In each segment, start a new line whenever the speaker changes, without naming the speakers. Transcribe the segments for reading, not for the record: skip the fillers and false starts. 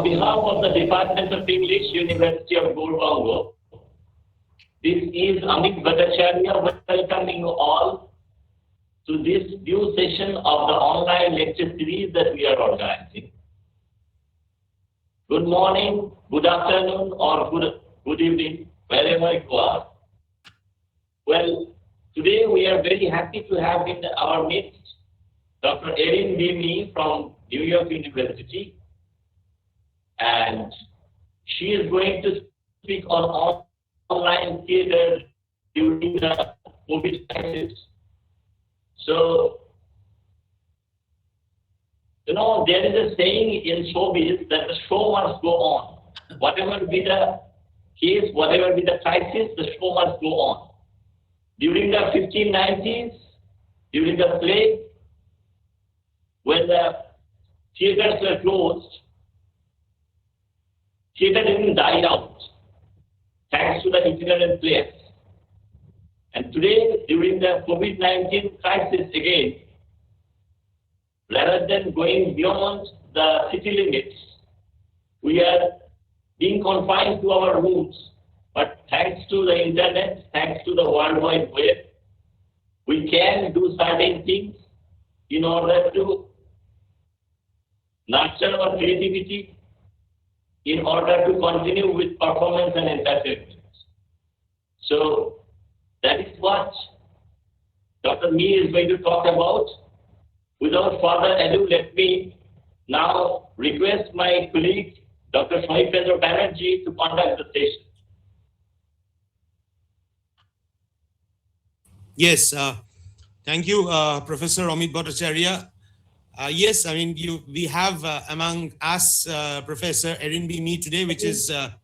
On behalf of the Department of English, University of Gour, this is Amit Bhattacharya welcoming you all to this new session of the online lecture series that we are organizing. Good morning, good afternoon, or good evening, wherever you are. Well, today we are very happy to have in our midst Dr. Erin B from New York University, and she is going to speak on online theater during the COVID crisis. So, there is a saying in showbiz that the show must go on. Whatever be the case, whatever be the crisis, the show must go on. During the 1590s, during the plague, when the theaters were closed, theater didn't die out, thanks to the itinerant players. And today, during the COVID-19 crisis again, rather than going beyond the city limits, we are being confined to our rooms. But thanks to the internet, thanks to the World Wide Web, we can do certain things in order to nurture our creativity, in order to continue with performance and entertainment. So that is what Dr. Me is going to talk about. Without further ado, let me now request my colleague, Dr. Sohipendra Banerjee, to conduct the session.
Yes, thank you, Professor Amit Bhattacharya. Yes, I mean, we have among us Professor Erin B today, which is a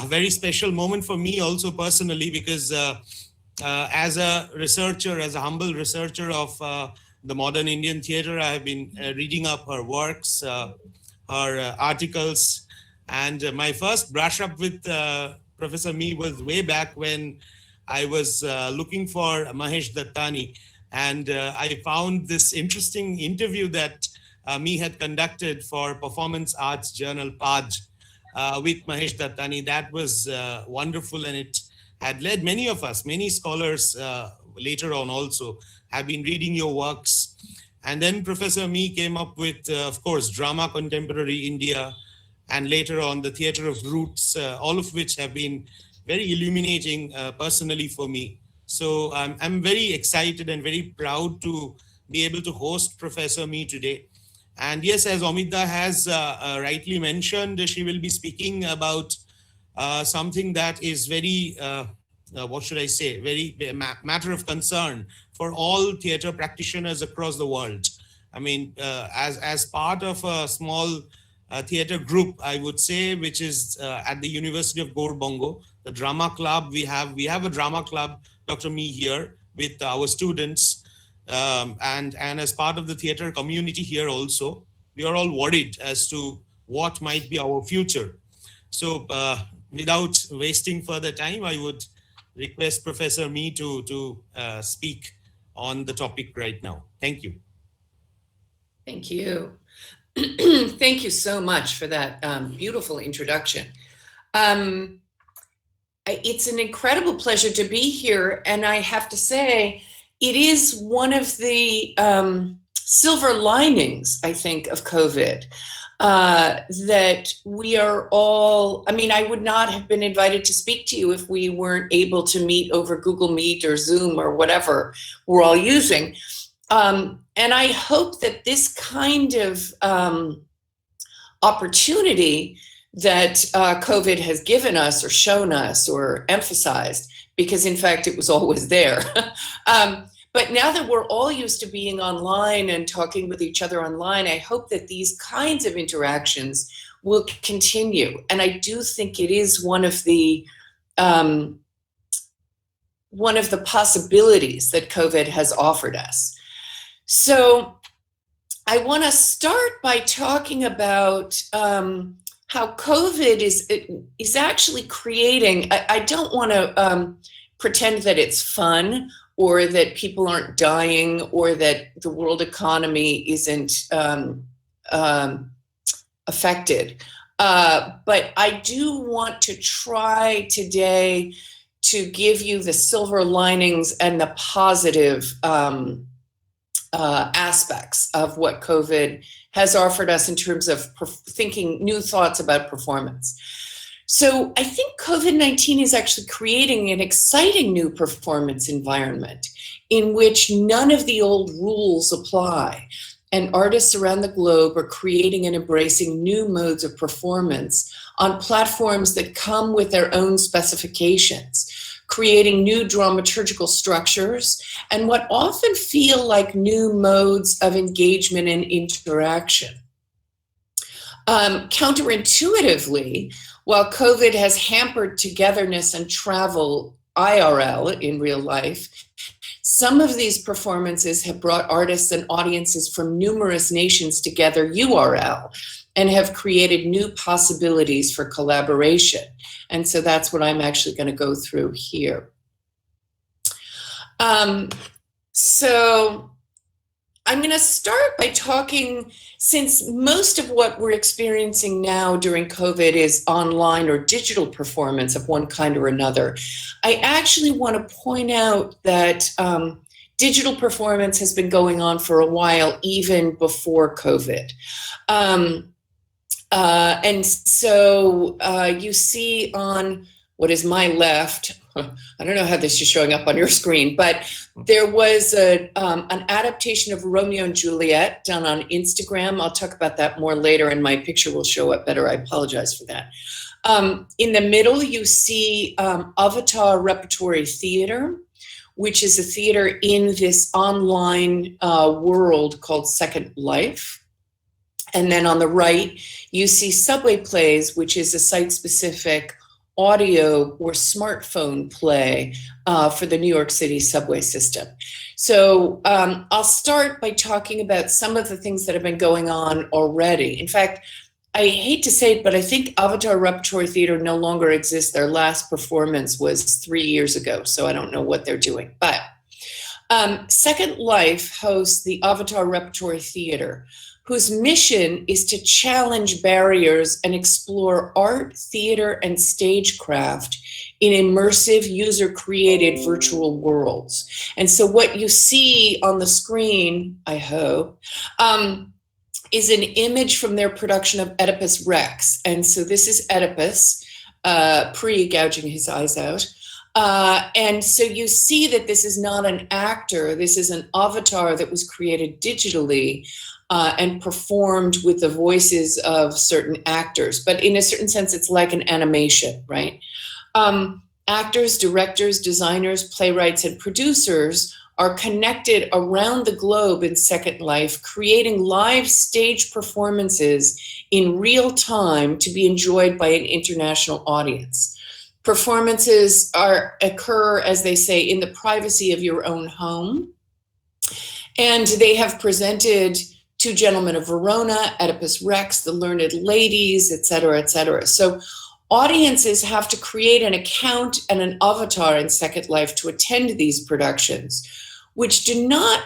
very special moment for me also personally, because as a researcher, as a humble researcher of the modern Indian theatre, I have been reading up her works, her articles, and my first brush up with Professor Me was way back when I was looking for Mahesh Dattani, and I found this interesting interview that Me had conducted for Performance Arts Journal Paj with Mahesh Dattani. That was wonderful, and it had led many of us, many scholars later on also, have been reading your works. And then Professor Me came up with, of course, Drama Contemporary India, and later on the Theatre of Roots, all of which have been very illuminating personally for me. So I'm very excited and very proud to be able to host Professor Me today. And yes, as Amita has rightly mentioned, she will be speaking about something that is very, what should I say, very matter of concern for all theatre practitioners across the world. I mean, as part of a small theatre group, I would say, which is at the University of Gour, the drama club, we have a drama club, Dr. Me here, with our students, and as part of the theatre community here also, we are all worried as to what might be our future. So without wasting further time, I would request Professor Me to speak on the topic right now. Thank you.
Thank you. Thank you so much for that beautiful introduction. It's an incredible pleasure to be here, and I have to say, it is one of the silver linings, I think, of COVID, that we are all, I mean, I would not have been invited to speak to you if we weren't able to meet over Google Meet or Zoom or whatever we're all using. And I hope that this kind of opportunity that COVID has given us or shown us or emphasized, because in fact it was always there. But now that we're all used to being online and talking with each other online, I hope that these kinds of interactions will continue. And I do think it is one of the possibilities that COVID has offered us. So I want to start by talking about how COVID is actually creating, I don't want to pretend that it's fun or that people aren't dying or that the world economy isn't affected. But I do want to try today to give you the silver linings and the positive aspects of what COVID has offered us in terms of thinking new thoughts about performance. So I think COVID-19 is actually creating an exciting new performance environment in which none of the old rules apply. And artists around the globe are creating and embracing new modes of performance on platforms that come with their own specifications, creating new dramaturgical structures and what often feel like new modes of engagement and interaction. Counterintuitively, while COVID has hampered togetherness and travel IRL in real life, some of these performances have brought artists and audiences from numerous nations together URL and have created new possibilities for collaboration. And so that's what I'm actually going to go through here. So I'm going to start by talking, since most of what we're experiencing now during COVID is online or digital performance of one kind or another, I actually want to point out that digital performance has been going on for a while, even before COVID. And so you see on what is my left, I don't know how this is showing up on your screen, but there was an adaptation of Romeo and Juliet done on Instagram. I'll talk about that more later and my picture will show up better. I apologize for that. In the middle, you see Avatar Repertory Theatre, which is a theater in this online world called Second Life. And then on the right, you see Subway Plays, which is a site-specific audio or smartphone play for the New York City subway system. So I'll start by talking about some of the things that have been going on already. In fact, I hate to say it, but I think Avatar Repertory Theatre no longer exists. Their last performance was 3 years ago, so I don't know what they're doing. But Second Life hosts the Avatar Repertory Theatre, whose mission is to challenge barriers and explore art, theater, and stagecraft in immersive, user-created virtual worlds. And so what you see on the screen, I hope, is an image from their production of Oedipus Rex. And so this is Oedipus, pre-gouging his eyes out. And so you see that this is not an actor, this is an avatar that was created digitally and performed with the voices of certain actors. But in a certain sense, it's like an animation, right? Actors, directors, designers, playwrights, and producers are connected around the globe in Second Life, creating live stage performances in real time to be enjoyed by an international audience. Performances occur, as they say, in the privacy of your own home. And they have presented Two Gentlemen of Verona, Oedipus Rex, The Learned Ladies, et cetera, et cetera. So audiences have to create an account and an avatar in Second Life to attend these productions, which do not,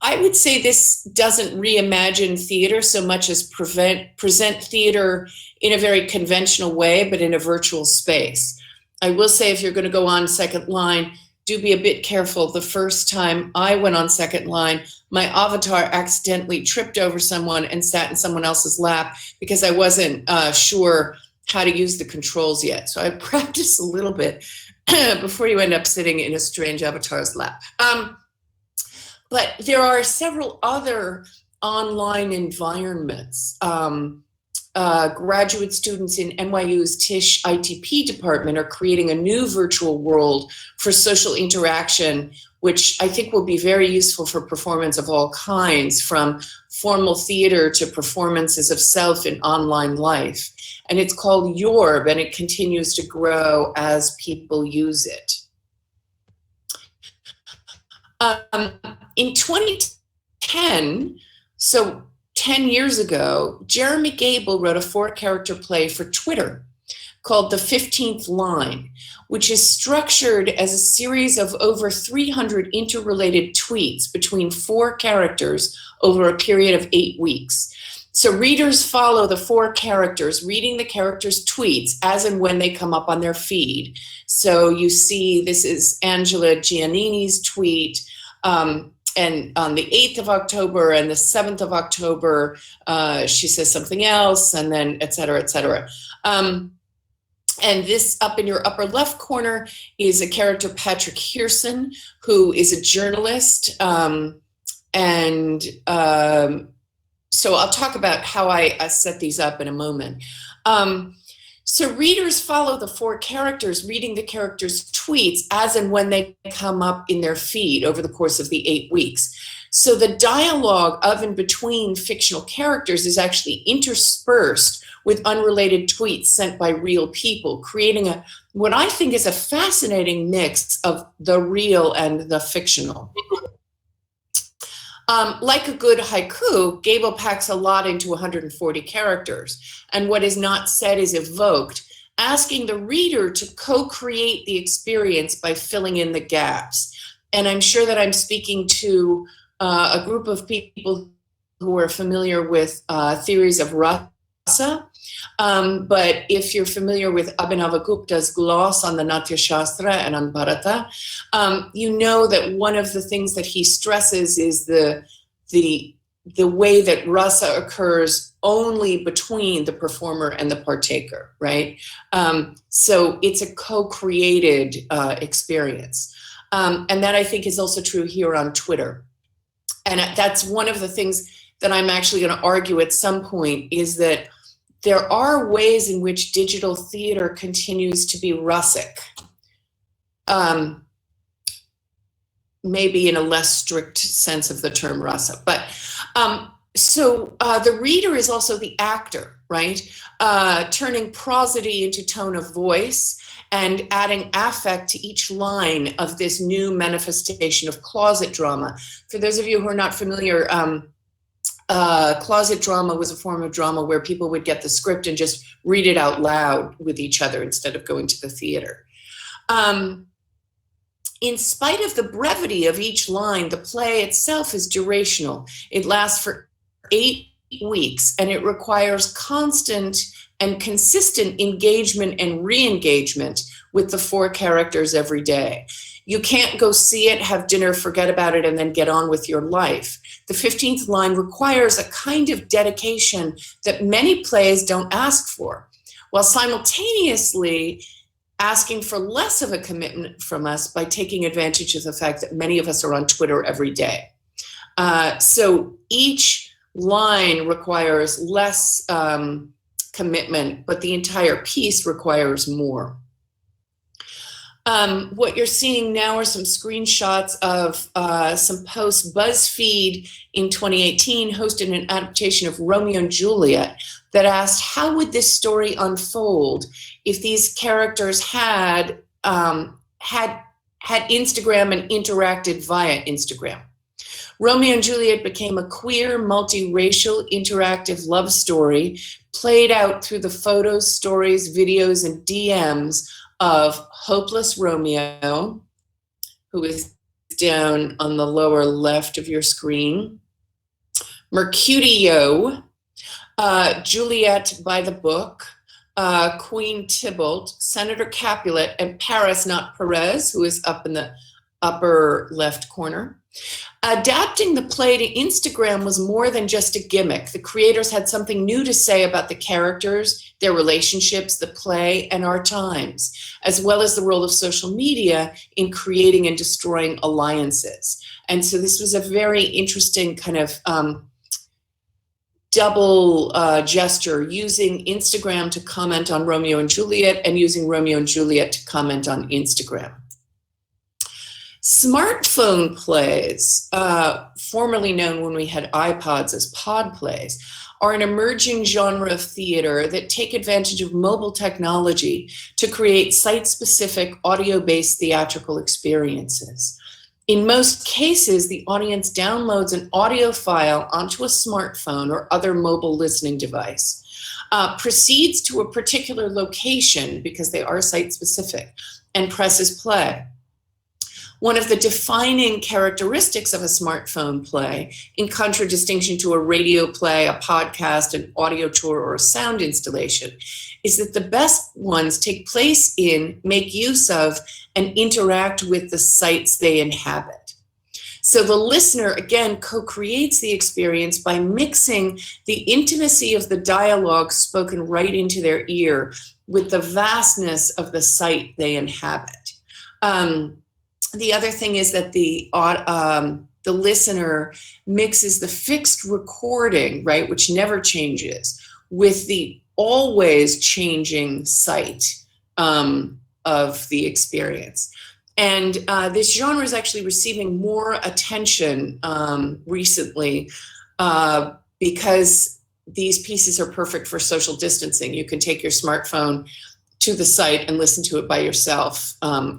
I would say this doesn't reimagine theater so much as present theater in a very conventional way, but in a virtual space. I will say, if you're going to go on Second Line, do be a bit careful. The first time I went on Second Line, my avatar accidentally tripped over someone and sat in someone else's lap because I wasn't sure how to use the controls yet. So I practiced a little bit before you end up sitting in a strange avatar's lap. But there are several other online environments. Graduate students in NYU's Tisch ITP department are creating a new virtual world for social interaction, which I think will be very useful for performance of all kinds, from formal theater to performances of self in online life. And it's called Yorb, and it continues to grow as people use it. In 2010, so 10 years ago, Jeremy Gable wrote a 4-character play for Twitter called The 15th Line, which is structured as a series of over 300 interrelated tweets between 4 characters over a period of 8 weeks. So readers follow the 4 characters, reading the characters' tweets as and when they come up on their feed. So you see, this is Angela Giannini's tweet, and on the 8th of October and the 7th of October, she says something else, and then et cetera, et cetera. And this up in your upper left corner is a character, Patrick Hearson, who is a journalist. So I'll talk about how I set these up in a moment. So readers follow the 4 characters, reading the characters' tweets as and when they come up in their feed over the course of the 8 weeks. So the dialogue of and between fictional characters is actually interspersed with unrelated tweets sent by real people, creating what I think is a fascinating mix of the real and the fictional. Like a good haiku, Gable packs a lot into 140 characters, and what is not said is evoked, asking the reader to co-create the experience by filling in the gaps. And I'm sure that I'm speaking to a group of people who are familiar with theories of rasa, but if you're familiar with Abhinavagupta's gloss on the Natya Shastra and on Bharata, you know that one of the things that he stresses is the way that rasa occurs only between the performer and the partaker, right? So it's a co-created experience. And that I think is also true here on Twitter. And that's one of the things that I'm actually going to argue at some point, is that there are ways in which digital theater continues to be russic, maybe in a less strict sense of the term rasa. But so the reader is also the actor, right? Turning prosody into tone of voice and adding affect to each line of this new manifestation of closet drama. For those of you who are not familiar, closet drama was a form of drama where people would get the script and just read it out loud with each other instead of going to the theater. In spite of the brevity of each line, the play itself is durational. It lasts for 8 weeks, and it requires constant and consistent engagement and re-engagement with the 4 characters every day. You can't go see it, have dinner, forget about it, and then get on with your life. The 15th line requires a kind of dedication that many plays don't ask for, while simultaneously asking for less of a commitment from us by taking advantage of the fact that many of us are on Twitter every day. So each line requires less commitment, but the entire piece requires more. What you're seeing now are some screenshots of some posts. BuzzFeed in 2018 hosted an adaptation of Romeo and Juliet that asked, how would this story unfold if these characters had Instagram and interacted via Instagram? Romeo and Juliet became a queer, multiracial, interactive love story played out through the photos, stories, videos, and DMs of hopeless Romeo, who is down on the lower left of your screen, Mercutio, Juliet by the book, Queen Tybalt, Senator Capulet, and Paris, not Perez, who is up in the upper left corner. Adapting the play to Instagram was more than just a gimmick. The creators had something new to say about the characters, their relationships, the play, and our times, as well as the role of social media in creating and destroying alliances. And so this was a very interesting kind of double gesture, using Instagram to comment on Romeo and Juliet and using Romeo and Juliet to comment on Instagram. Smartphone plays, formerly known when we had iPods as pod plays, are an emerging genre of theater that take advantage of mobile technology to create site-specific audio-based theatrical experiences. In most cases, the audience downloads an audio file onto a smartphone or other mobile listening device, proceeds to a particular location because they are site-specific, and presses play. one of the defining characteristics of a smartphone play, in contradistinction to a radio play, a podcast, an audio tour, or a sound installation, is that the best ones take place in, make use of, and interact with the sites they inhabit. So the listener, again, co-creates the experience by mixing the intimacy of the dialogue spoken right into their ear with the vastness of the site they inhabit. The other thing is that the listener mixes the fixed recording, right, which never changes, with the always changing site of the experience. And this genre is actually receiving more attention recently because these pieces are perfect for social distancing. You can take your smartphone to the site and listen to it by yourself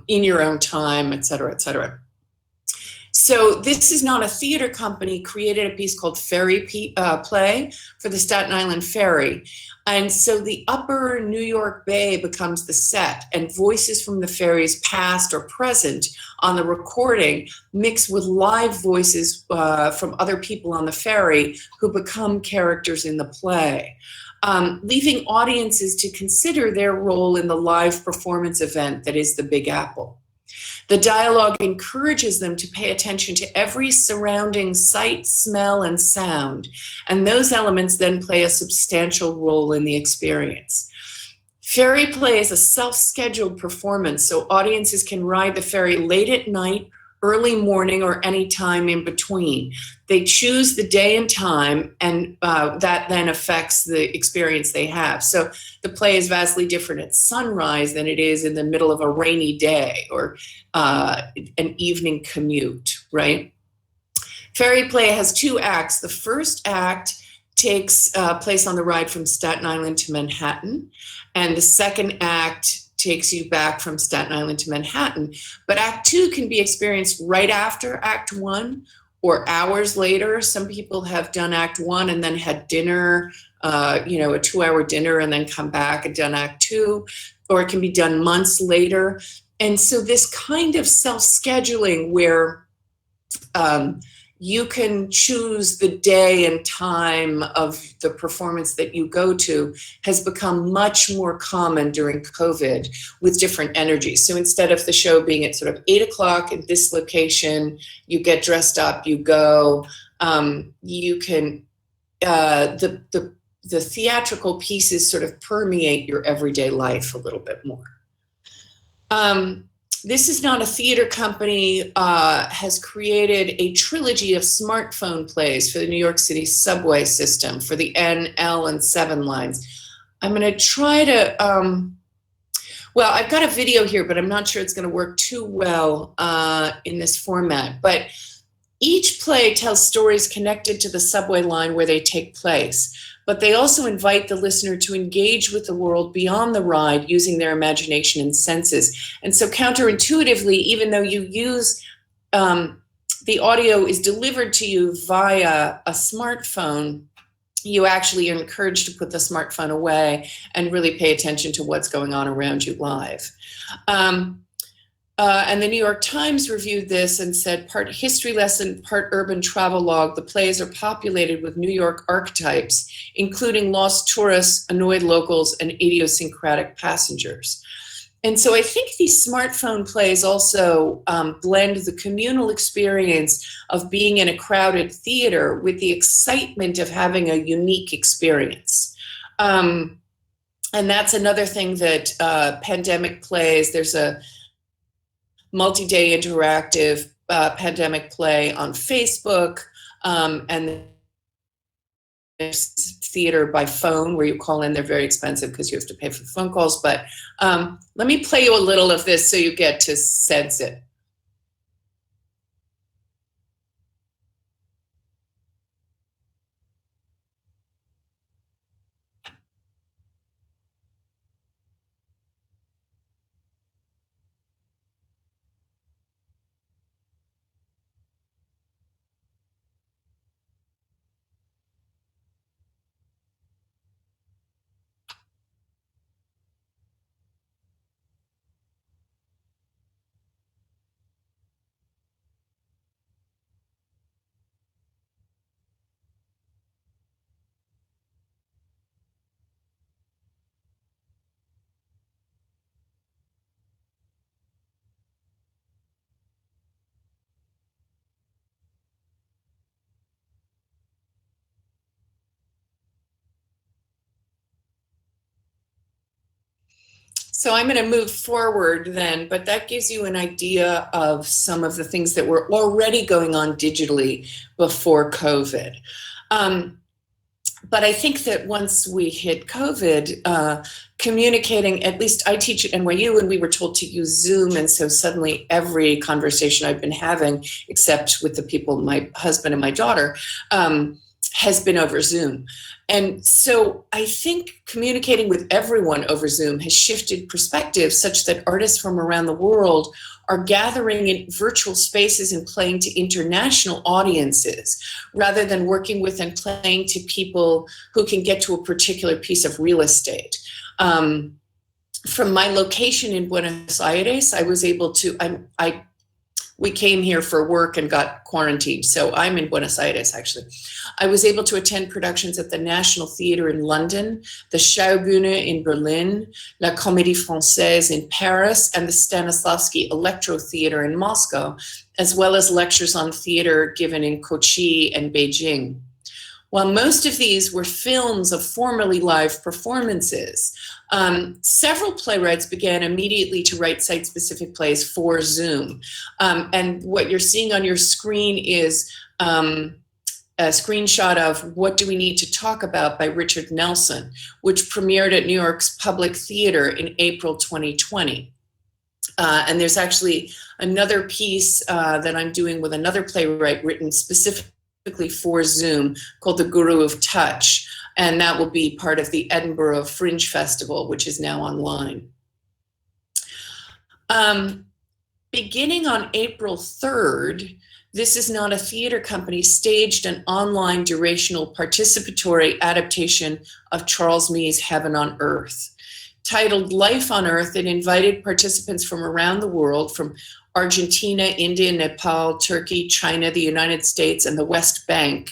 in your own time, et cetera, et cetera. So This Is Not a Theater Company created a piece called Ferry Play for the Staten Island Ferry. And so the upper New York Bay becomes the set, and voices from the ferries past or present on the recording mix with live voices from other people on the ferry who become characters in the play. Leaving audiences to consider their role in the live performance event that is the Big Apple. The dialogue encourages them to pay attention to every surrounding sight, smell, and sound, and those elements then play a substantial role in the experience. Ferry play is a self-scheduled performance, so audiences can ride the ferry late at night, early morning, or any time in between. They choose the day and time, and that then affects the experience they have. So the play is vastly different at sunrise than it is in the middle of a rainy day or an evening commute, right? Ferry play has 2 acts. The first act takes place on the ride from Staten Island to Manhattan, and the second act takes you back from Staten Island to Manhattan. But Act 2 can be experienced right after Act 1 or hours later. Some people have done Act 1 and then had dinner, a 2-hour dinner, and then come back and done Act 2, or it can be done months later. And so this kind of self-scheduling where you can choose the day and time of the performance that you go to has become much more common during COVID with different energies. So instead of the show being at sort of 8 o'clock at this location, you get dressed up, you go, you can, the theatrical pieces sort of permeate your everyday life a little bit more. This Is Not a Theater Company has created a trilogy of smartphone plays for the New York City subway system for the N, L, and 7 lines. I'm going to try to, well, I've got a video here, but I'm not sure it's going to work too well in this format. But each play tells stories connected to the subway line where they take place. But they also invite the listener to engage with the world beyond the ride using their imagination and senses. And so counterintuitively, even though you use, the audio is delivered to you via a smartphone, you actually are encouraged to put the smartphone away and really pay attention to what's going on around you live. And the New York Times reviewed this and said, part history lesson, part urban travelogue, the plays are populated with New York archetypes, including lost tourists, annoyed locals, and idiosyncratic passengers. And so I think these smartphone plays also blend the communal experience of being in a crowded theater with the excitement of having a unique experience. And that's another thing that pandemic plays, there's a multi-day interactive pandemic play on Facebook, and there's theater by phone where you call in. They're very expensive because you have to pay for the phone calls, but let me play you a little of this so you get to sense it. So I'm going to move forward then, but that gives you an idea of some of the things that were already going on digitally before COVID. But I think that once we hit COVID, communicating, at least I teach at NYU and we were told to use Zoom. And so suddenly every conversation I've been having, except with the people, my husband and my daughter, has been over Zoom. And so I think communicating with everyone over Zoom has shifted perspectives such that artists from around the world are gathering in virtual spaces and playing to international audiences rather than working with and playing to people who can get to a particular piece of real estate. From my location in Buenos Aires, I was able to, we came here for work and got quarantined. So I'm in Buenos Aires, actually. I was able to attend productions at the National Theatre in London, the Schaubühne in Berlin, La Comédie Française in Paris, and the Stanislavski Electro Theatre in Moscow, as well as lectures on theatre given in Kochi and Beijing. While most of these were films of formerly live performances, several playwrights began immediately to write site-specific plays for Zoom. And what you're seeing on your screen is a screenshot of What Do We Need to Talk About by Richard Nelson, which premiered at New York's Public Theater in April 2020. And there's actually another piece that I'm doing with another playwright written specifically for Zoom called The Guru of Touch. And that will be part of the Edinburgh Fringe Festival, which is now online. Beginning on April 3rd, This Is Not a Theater Company staged an online durational participatory adaptation of Charles Mee's Heaven on Earth. Titled Life on Earth, it invited participants from around the world, from Argentina, India, Nepal, Turkey, China, the United States, and the West Bank,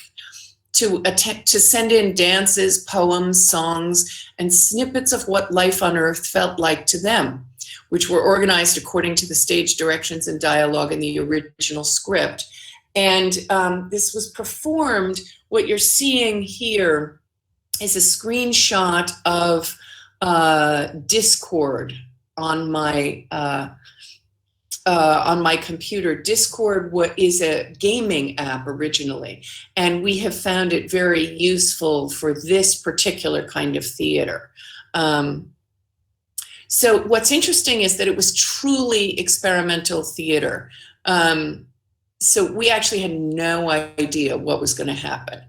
to send in dances, poems, songs, and snippets of what life on Earth felt like to them, which were organized according to the stage directions and dialogue in the original script. And this was performed. What you're seeing here is a screenshot of Discord on my computer. Discord is a gaming app originally, and we have found it very useful for this particular kind of theater. So what's interesting is that it was truly experimental theater. So we actually had no idea what was going to happen.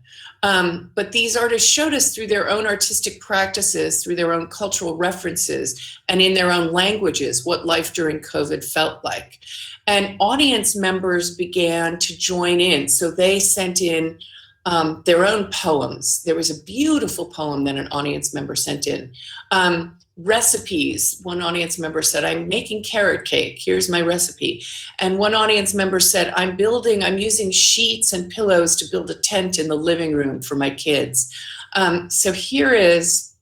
But these artists showed us through their own artistic practices, through their own cultural references, and in their own languages, what life during COVID felt like. And audience members began to join in. So they sent in their own poems. There was a beautiful poem that an audience member sent in. Recipes. One audience member said, I'm making carrot cake. Here's my recipe. And one audience member said, I'm using sheets and pillows to build a tent in the living room for my kids. So here is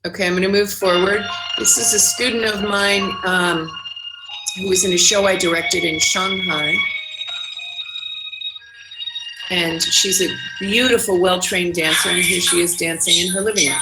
Okay, I'm going to move forward. This is a student of mine who was in a show I directed in Shanghai. And she's a beautiful, well-trained dancer, and here she is dancing in her living room.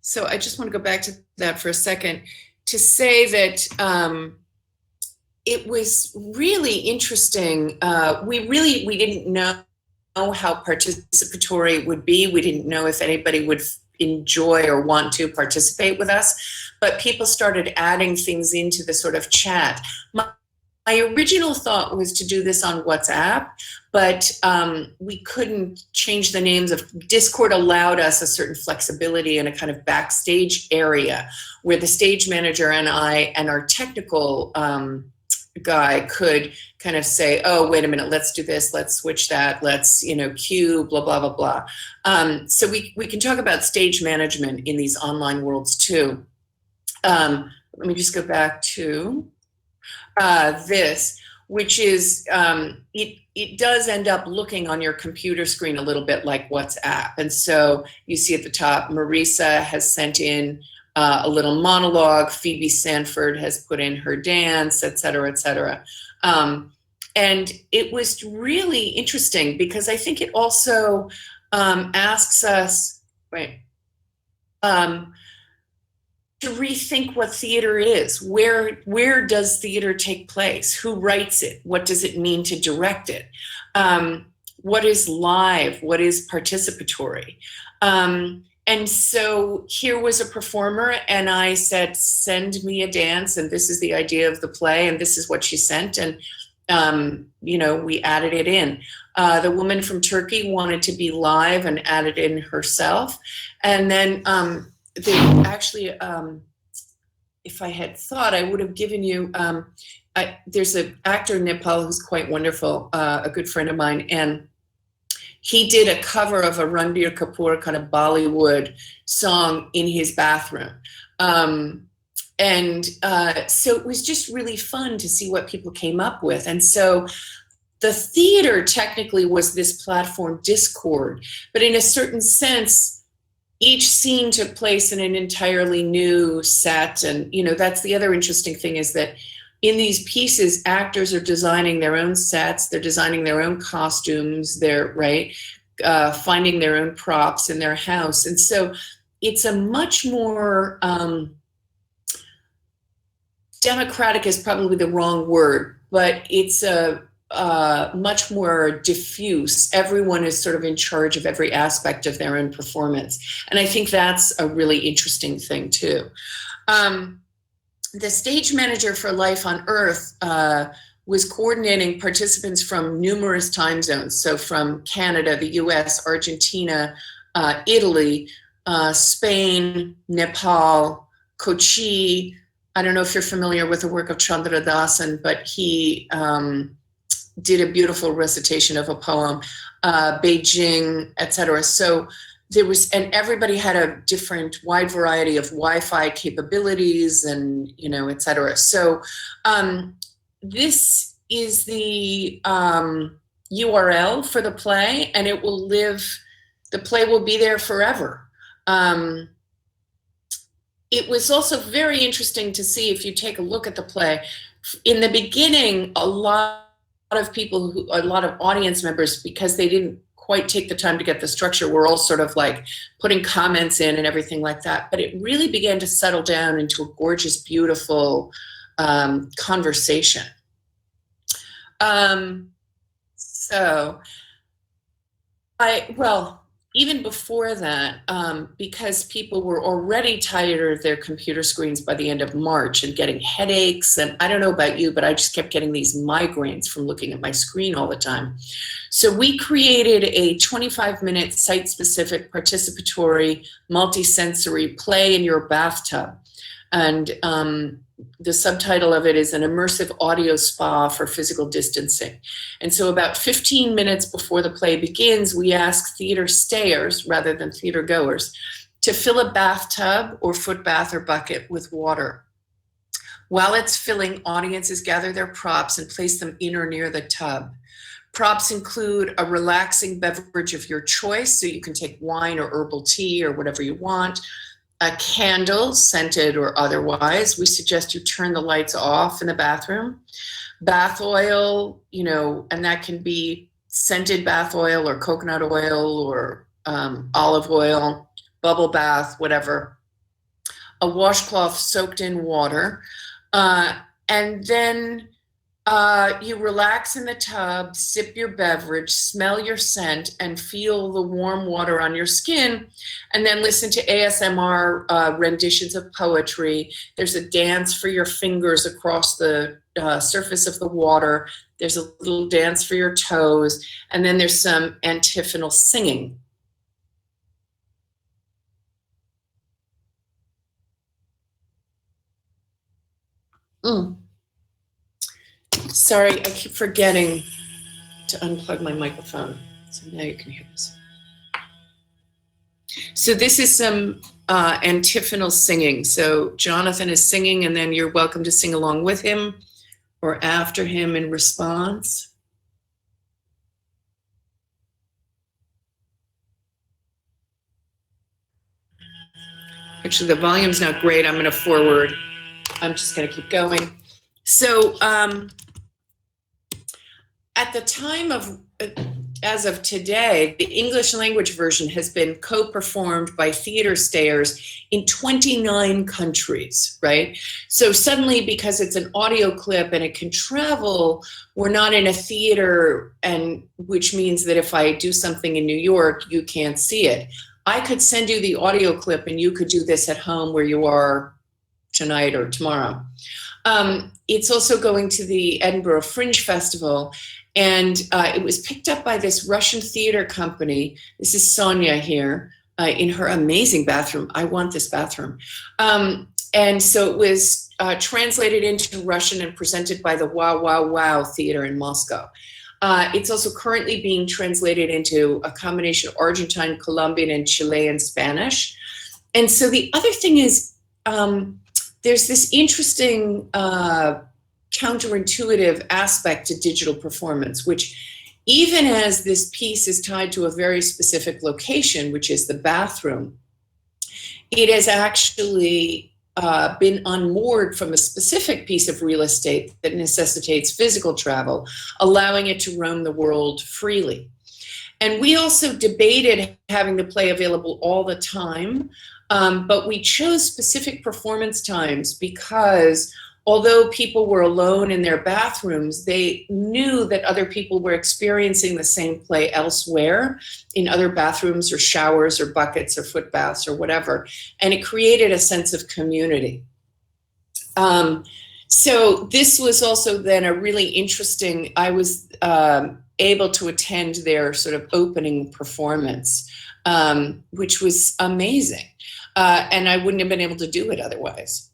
So I just want to go back to that for a second to say that it was really interesting. We didn't know know how participatory it would be. We didn't know if anybody would enjoy or want to participate with us, but people started adding things into the sort of chat. My original thought was to do this on WhatsApp, but we couldn't change the names of Discord. Allowed us a certain flexibility in a kind of backstage area where the stage manager and I and our technical guy could kind of say, oh, wait a minute, let's do this, let's switch that, let's, cue, blah, blah, blah, blah. So we can talk about stage management in these online worlds too. Let me just go back to this, which is, it does end up looking on your computer screen a little bit like WhatsApp. And so you see at the top, Marisa has sent in a little monologue, Phoebe Sanford has put in her dance, et cetera, et cetera. And it was really interesting because I think it also asks us, to rethink what theater is. Where does theater take place? Who writes it? What does it mean to direct it? What is live? What is participatory? And so here was a performer, and I said, send me a dance, and this is the idea of the play, and this is what she sent, and we added it in. The woman from Turkey wanted to be live and added in herself. And then they actually, if I had thought, I would have given you, there's an actor in Nepal who's quite wonderful, a good friend of mine, and he did a cover of a Ranbir Kapoor kind of Bollywood song in his bathroom. So it was just really fun to see what people came up with. And so the theater technically was this platform Discord, but in a certain sense, each scene took place in an entirely new set. And, that's the other interesting thing is that in these pieces, actors are designing their own sets, they're designing their own costumes, they're finding their own props in their house. And so it's a much more, democratic is probably the wrong word, but it's a much more diffuse. Everyone is sort of in charge of every aspect of their own performance. And I think that's a really interesting thing too. The stage manager for Life on Earth was coordinating participants from numerous time zones. So from Canada, the US, Argentina, Italy, Spain, Nepal, Kochi. I don't know if you're familiar with the work of Chandra Dasan, but he did a beautiful recitation of a poem, Beijing, etc. So there was, and everybody had a different wide variety of Wi-Fi capabilities and, et cetera. So this is the URL for the play, and it will live, the play will be there forever. It was also very interesting to see, if you take a look at the play, in the beginning, a lot of people, a lot of audience members, because they didn't quite take the time to get the structure, were all sort of like putting comments in and everything like that. But it really began to settle down into a gorgeous, beautiful conversation. Even before that, because people were already tired of their computer screens by the end of March and getting headaches, and I don't know about you, but I just kept getting these migraines from looking at my screen all the time. So we created a 25-minute site-specific participatory multisensory play in your bathtub. And the subtitle of it is an immersive audio spa for physical distancing. And so about 15 minutes before the play begins, we ask theater stayers, rather than theater goers, to fill a bathtub or foot bath or bucket with water. While it's filling, audiences gather their props and place them in or near the tub. Props include a relaxing beverage of your choice, so you can take wine or herbal tea or whatever you want, a candle, scented or otherwise. We suggest you turn the lights off in the bathroom. Bath oil, and that can be scented bath oil or coconut oil or olive oil, bubble bath, whatever. A washcloth soaked in water. And then You relax in the tub, sip your beverage, smell your scent, and feel the warm water on your skin, and then listen to ASMR renditions of poetry. There's a dance for your fingers across the surface of the water. There's a little dance for your toes, and then there's some antiphonal singing. Sorry, I keep forgetting to unplug my microphone. So now you can hear this. So this is some antiphonal singing. So Jonathan is singing, and then you're welcome to sing along with him or after him in response. Actually, the volume's not great. I'm going to forward. I'm just going to keep going. So at the time of, as of today, the English language version has been co-performed by theater stayers in 29 countries, right? So suddenly, because it's an audio clip and it can travel, we're not in a theater, and which means that if I do something in New York, you can't see it. I could send you the audio clip and you could do this at home where you are tonight or tomorrow. It's also going to the Edinburgh Fringe Festival, and it was picked up by this Russian theater company. This is Sonia here in her amazing bathroom. I want this bathroom. And so it was translated into Russian and presented by the Wow Wow Wow Theater in Moscow. It's also currently being translated into a combination of Argentine, Colombian, and Chilean Spanish. And so the other thing is, there's this interesting counterintuitive aspect to digital performance, which even as this piece is tied to a very specific location, which is the bathroom, it has actually been unmoored from a specific piece of real estate that necessitates physical travel, allowing it to roam the world freely. And we also debated having the play available all the time, but we chose specific performance times because although people were alone in their bathrooms, they knew that other people were experiencing the same play elsewhere in other bathrooms or showers or buckets or foot baths or whatever. And it created a sense of community. So this was also then a really interesting, I was able to attend their sort of opening performance, which was amazing. And I wouldn't have been able to do it otherwise.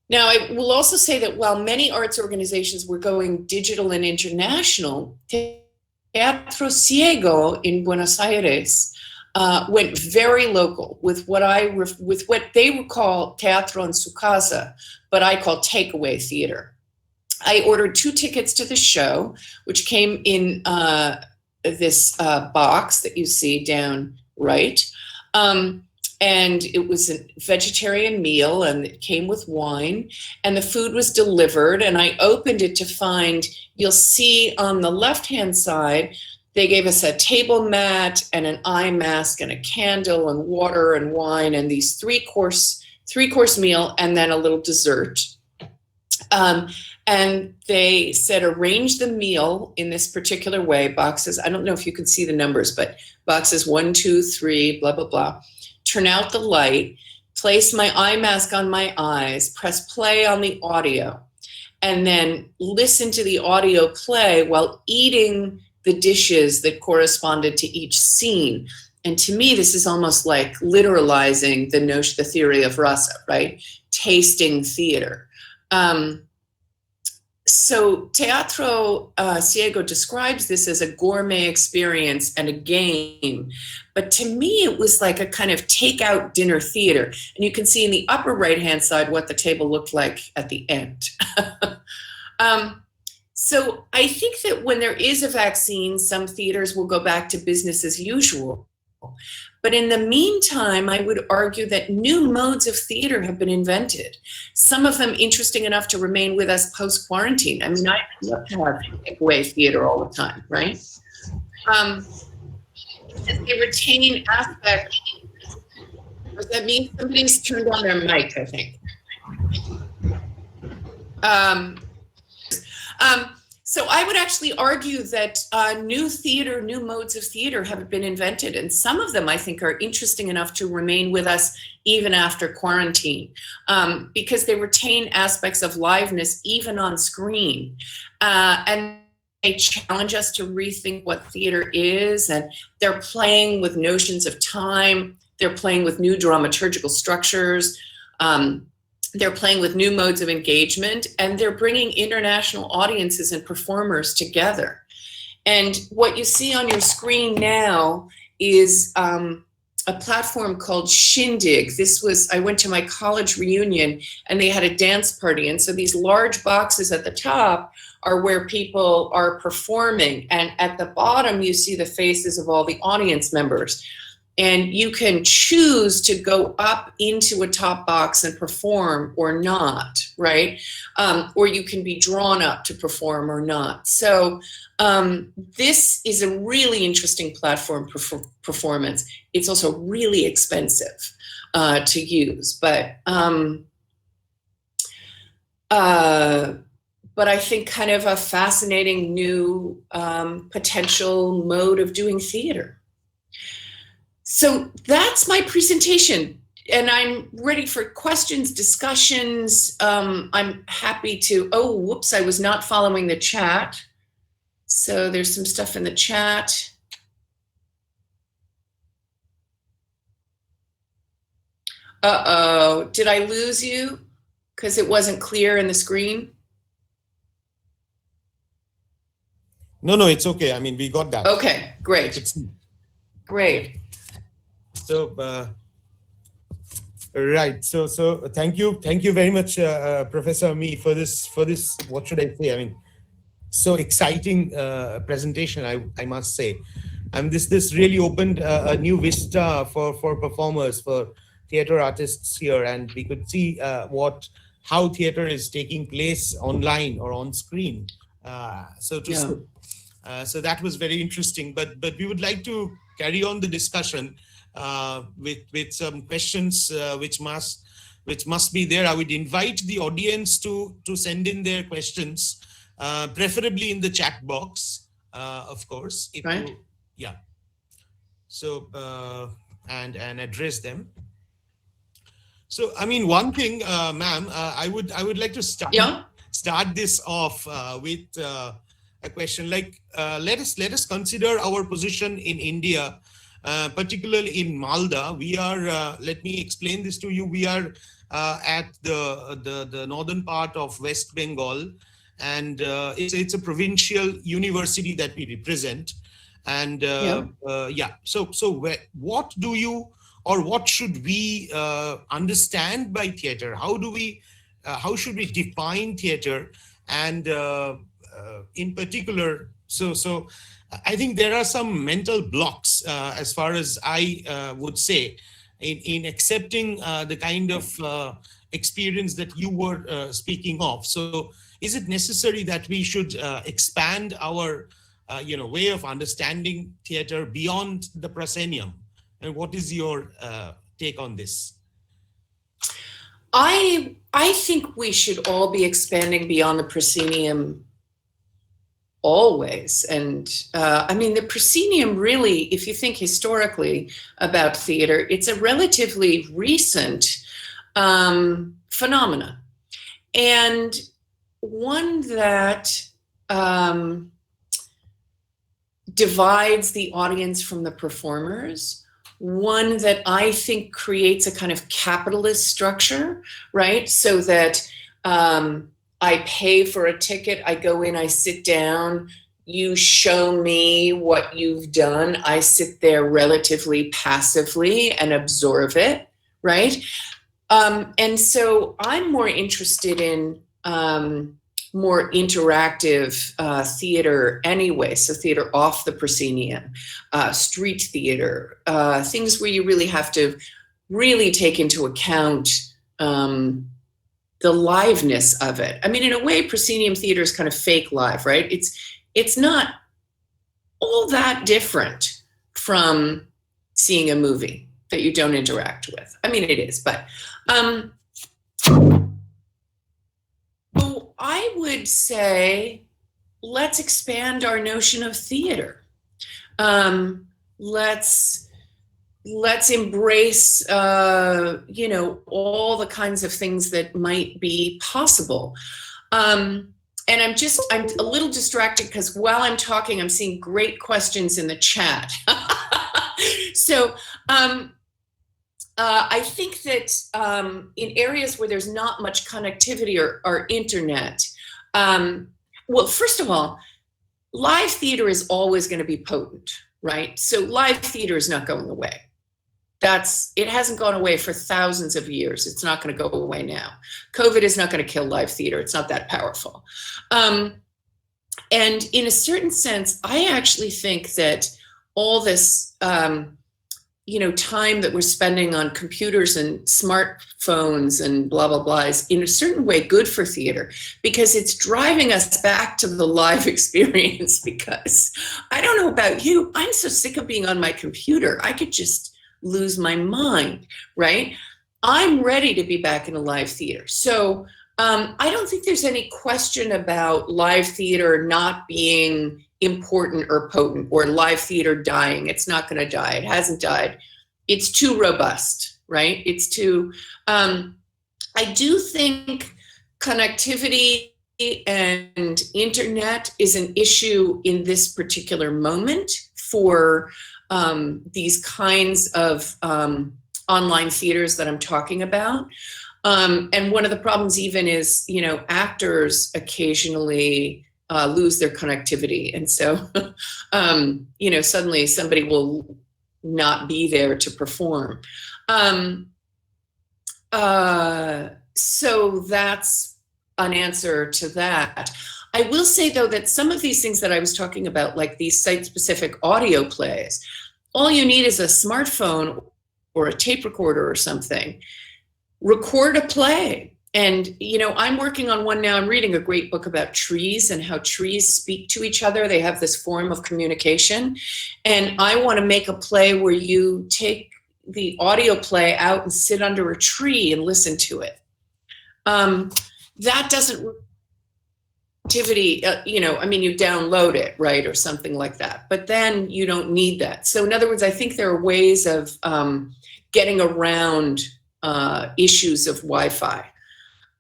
Now, I will also say that while many arts organizations were going digital and international, Teatro Ciego in Buenos Aires went very local with what they would call teatro en su casa, but I call takeaway theater. I ordered 2 tickets to the show, which came in this box that you see down right. And it was a vegetarian meal, and it came with wine, and the food was delivered, and I opened it to find, you'll see on the left-hand side, they gave us a table mat and an eye mask and a candle and water and wine and these three-course meal and then a little dessert. And they said, arrange the meal in this particular way, boxes, I don't know if you can see the numbers, but boxes 1, 2, 3, blah, blah, blah. Turn out the light, place my eye mask on my eyes, press play on the audio, and then listen to the audio play while eating the dishes that corresponded to each scene. And to me, this is almost like literalizing the theory of rasa, right? Tasting theater. So Teatro Ciego describes this as a gourmet experience and a game. But to me, it was like a kind of takeout dinner theater. And you can see in the upper right-hand side what the table looked like at the end. So I think that when there is a vaccine, some theaters will go back to business as usual. But in the meantime, I would argue that new modes of theater have been invented. Some of them interesting enough to remain with us post-quarantine. I mean, I love to have takeaway theater all the time, right? They retain aspects. Does that mean somebody's turned on their mic, I think? So I would actually argue that new modes of theater have been invented, and some of them I think are interesting enough to remain with us even after quarantine, because they retain aspects of liveness even on screen, and they challenge us to rethink what theater is, and they're playing with notions of time, they're playing with new dramaturgical structures, they're playing with new modes of engagement, and they're bringing international audiences and performers together. And what you see on your screen now is a platform called Shindig. I went to my college reunion and they had a dance party. And so these large boxes at the top are where people are performing. And at the bottom, you see the faces of all the audience members. And you can choose to go up into a top box and perform or not, right? Or you can be drawn up to perform or not. So this is a really interesting platform for performance. It's also really expensive to use, but I think kind of a fascinating new potential mode of doing theater. So that's my presentation, and I'm ready for questions, discussions. I'm happy to, oh, whoops, I was not following the chat. So there's some stuff in the chat. Uh-oh, did I lose you? Because it wasn't clear in the screen?
No, it's okay. I mean, we got that.
Okay, great. Great.
So, right. So thank you very much, Professor Me, for this. What should I say? I mean, so exciting presentation. I must say, and this really opened a new vista for performers, for theater artists here, and we could see how theater is taking place online or on screen. So that was very interesting. But we would like to carry on the discussion with some questions which must be there. I would invite the audience to send in their questions, preferably in the chat box, of course.
Right.
Yeah. So and address them. So I mean, one thing, ma'am, I would like to start this off with a question. Like, let us consider our position in India. Particularly in Malda, we are, let me explain this to you, we are at the northern part of West Bengal, and it's a provincial university that we represent. And so what do you, or what should we understand by theater? How should we define theater? And in particular, so I think there are some mental blocks, as far as I would say, in accepting the kind of experience that you were speaking of. So, is it necessary that we should expand our, way of understanding theater beyond the proscenium? And what is your take on this?
I think we should all be expanding beyond the proscenium. Always. And I mean, the proscenium really, if you think historically about theater, it's a relatively recent phenomena, and one that divides the audience from the performers, one that I think creates a kind of capitalist structure, right? So that I pay for a ticket, I go in, I sit down, you show me what you've done, I sit there relatively passively and absorb it, right? And so I'm more interested in more interactive theater anyway, so theater off the proscenium, street theater, things where you really have to really take into account the liveness of it. I mean, in a way, proscenium theater is kind of fake live, right? It's not all that different from seeing a movie that you don't interact with. I mean, it is, but so I would say let's expand our notion of theater. Let's embrace, you know, all the kinds of things that might be possible. And I'm a little distracted because while I'm talking, I'm seeing great questions in the chat. So I think that in areas where there's not much connectivity or internet, well, first of all, live theater is always going to be potent, right? So live theater is not going away. It hasn't gone away for thousands of years. It's not going to go away now. COVID is not going to kill live theater. It's not that powerful. And in a certain sense, I actually think that all this, you know, time that we're spending on computers and smartphones and blah, blah, blah is in a certain way good for theater because it's driving us back to the live experience. Because I don't know about you, I'm so sick of being on my computer. I could just lose my mind, right? I'm ready to be back in a live theater. So I don't think there's any question about live theater not being important or potent or live theater dying. It's not going to die. It hasn't died. It's too robust, right? It's too, I do think connectivity and internet is an issue in this particular moment for these kinds of online theaters that I'm talking about. And one of the problems even is, you know, actors occasionally lose their connectivity. And so, you know, suddenly somebody will not be there to perform. So that's an answer to that. I will say, though, that some of these things that I was talking about, like these site-specific audio plays, all you need is a smartphone or a tape recorder or something. Record a play. And, you know, I'm working on one now. I'm reading a great book about trees and how trees speak to each other. They have this form of communication. And I want to make a play where you take the audio play out and sit under a tree and listen to it. That doesn't activity, you know, I mean, you download it, right, or something like that, but then you don't need that. So in other words, I think there are ways of getting around issues of Wi-Fi.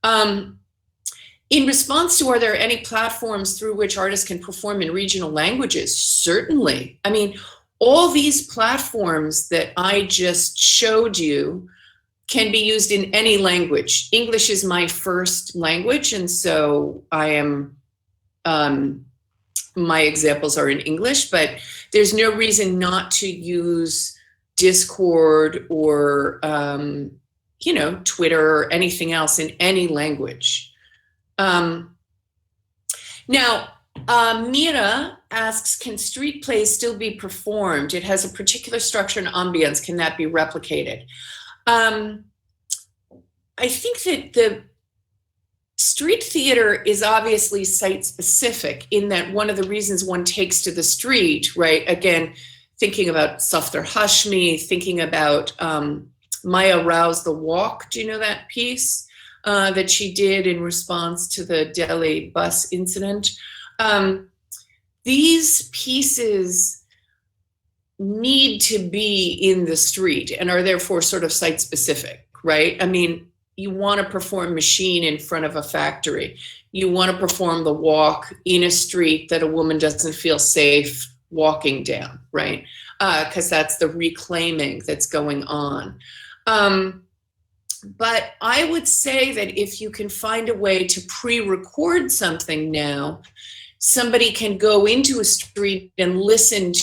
In response to, are there any platforms through which artists can perform in regional languages? Certainly. I mean, all these platforms that I just showed you can be used in any language. English is my first language, and so I am, my examples are in English, but there's no reason not to use Discord or, you know, Twitter or anything else in any language. Now, Mira asks, can street plays still be performed? It has a particular structure and ambience. Can that be replicated? I think that the street theater is obviously site specific in that one of the reasons one takes to the street, right? Again, thinking about Safdar Hashmi, thinking about Maya Rao's The Walk. Do you know that piece that she did in response to the Delhi bus incident? These pieces need to be in the street and are therefore sort of site specific, right? I mean, you want to perform Machine in front of a factory. You want to perform The Walk in a street that a woman doesn't feel safe walking down, right? Because that's the reclaiming that's going on. But I would say that if you can find a way to pre-record something now, somebody can go into a street and listen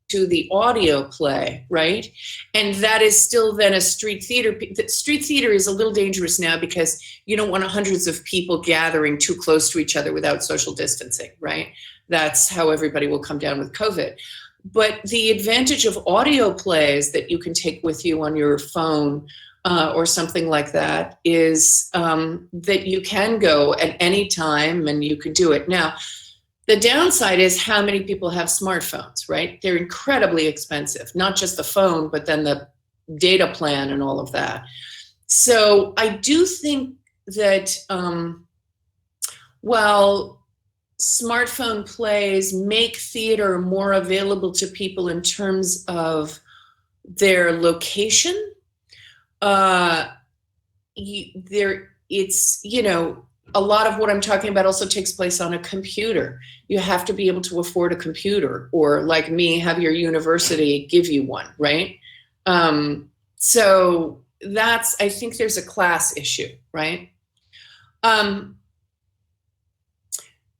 to the audio play, right? And that is still then a street theater. Street theater is a little dangerous now because you don't want hundreds of people gathering too close to each other without social distancing, right? That's how everybody will come down with COVID. But the advantage of audio plays that you can take with you on your phone or something like that is that you can go at any time and you can do it. Now, the downside is how many people have smartphones, right? They're incredibly expensive, not just the phone, but then the data plan and all of that. So I do think that while smartphone plays make theater more available to people in terms of their location. It's, you know, a lot of what I'm talking about also takes place on a computer. You have to be able to afford a computer, or like me, have your university give you one, right? So that's, I think there's a class issue, right?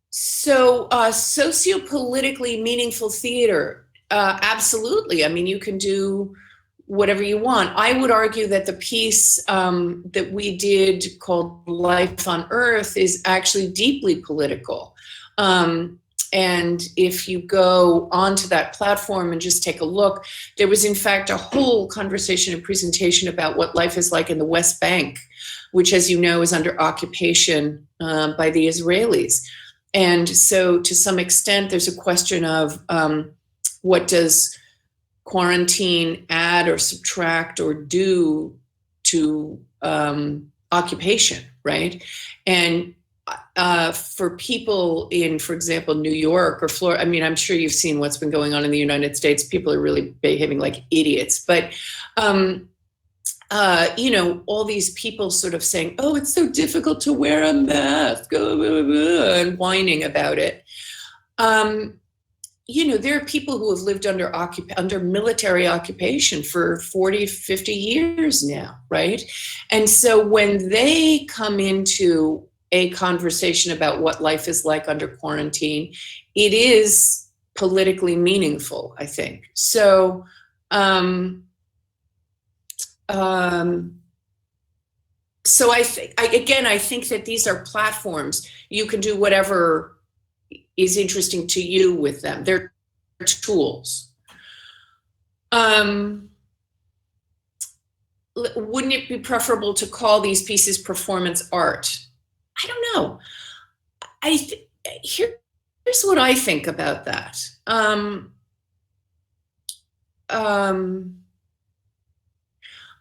So sociopolitically meaningful theater, absolutely. I mean, you can do whatever you want. I would argue that the piece that we did called Life on Earth is actually deeply political. And if you go onto that platform and just take a look, there was in fact a whole conversation and presentation about what life is like in the West Bank, which, as you know, is under occupation by the Israelis. And so to some extent, there's a question of what does quarantine add or subtract or do to occupation, right? And for people in, for example, New York or Florida, I mean, I'm sure you've seen what's been going on in the United States. People are really behaving like idiots. But, you know, all these people sort of saying, oh, it's so difficult to wear a mask, and whining about it. You know, there are people who have lived under military occupation for 40, 50 years now, right? And so when they come into a conversation about what life is like under quarantine, it is politically meaningful, I think. So, so I think that these are platforms. You can do whatever is interesting to you with them. They're tools. Wouldn't it be preferable to call these pieces performance art? I don't know. Here's what I think about that.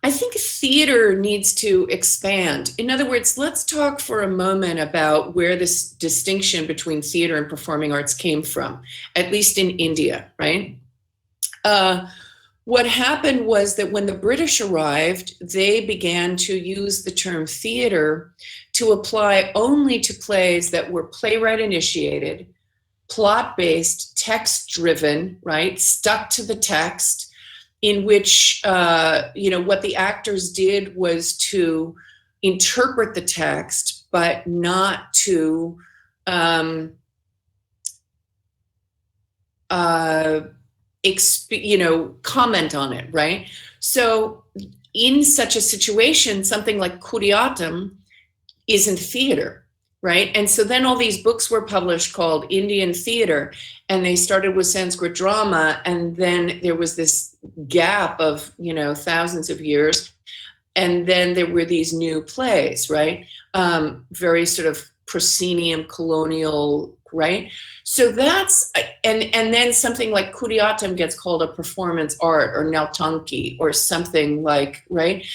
I think theater needs to expand. In other words, let's talk for a moment about where this distinction between theater and performing arts came from, at least in India, right? What happened was that when the British arrived, they began to use the term theater to apply only to plays that were playwright initiated, plot-based, text-driven, right? Stuck to the text, in which, you know, what the actors did was to interpret the text, but not to you know, comment on it, right? So in such a situation, something like Kuriatam isn't theater, right? And so then all these books were published called Indian theater, and they started with Sanskrit drama, and then there was this gap of, you know, thousands of years, and then there were these new plays, right? Very sort of proscenium, colonial, right? So that's, and then something like Kuriatam gets called a performance art, or Nautanki, or something like, right?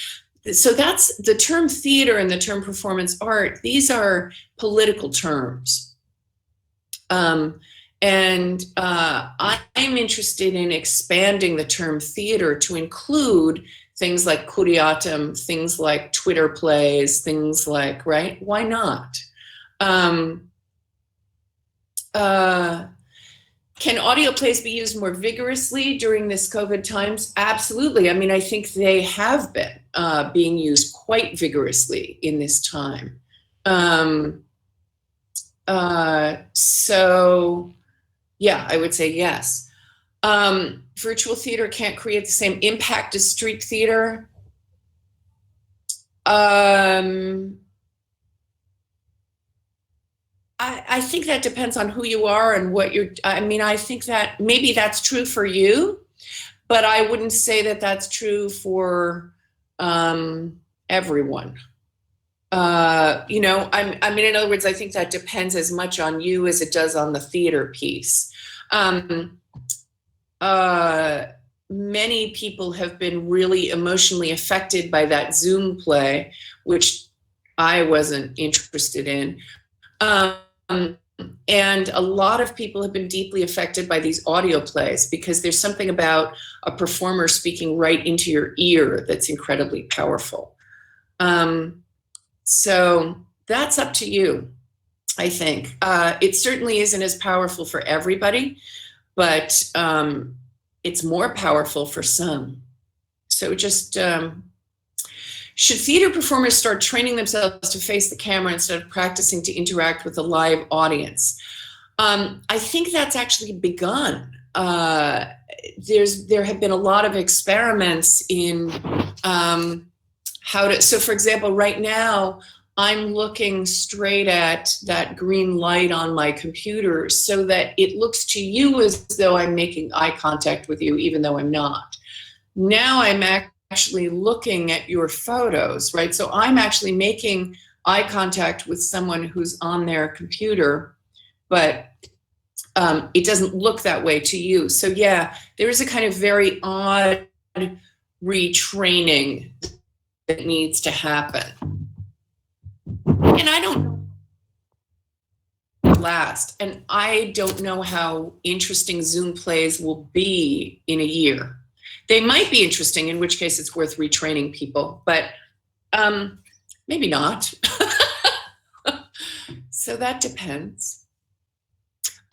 So that's the term theater and the term performance art. These are political terms. I'm interested in expanding the term theater to include things like Kuriatam, things like Twitter plays, things like, right? Why not? Can audio plays be used more vigorously during this COVID times? Absolutely. I mean, I think they have been being used quite vigorously in this time. So yeah, I would say yes. Virtual theater can't create the same impact as street theater. I think that depends on who you are and what you're, I mean, I think that maybe that's true for you, but I wouldn't say that that's true for everyone. You know, I mean, in other words, I think that depends as much on you as it does on the theater piece. Many people have been really emotionally affected by that Zoom play, which I wasn't interested in. And a lot of people have been deeply affected by these audio plays because there's something about a performer speaking right into your ear that's incredibly powerful. So that's up to you, I think. It certainly isn't as powerful for everybody, but it's more powerful for some. So just, should theater performers start training themselves to face the camera instead of practicing to interact with a live audience? I think that's actually begun. There have been a lot of experiments in how to, so for example, right now, I'm looking straight at that green light on my computer so that it looks to you as though I'm making eye contact with you, even though I'm not. Now I'm actually looking at your photos, right? So I'm actually making eye contact with someone who's on their computer, but it doesn't look that way to you. So yeah, there is a kind of very odd retraining that needs to happen. And I don't know last, and I don't know how interesting Zoom plays will be in a year. They might be interesting, in which case it's worth retraining people, but maybe not. So that depends.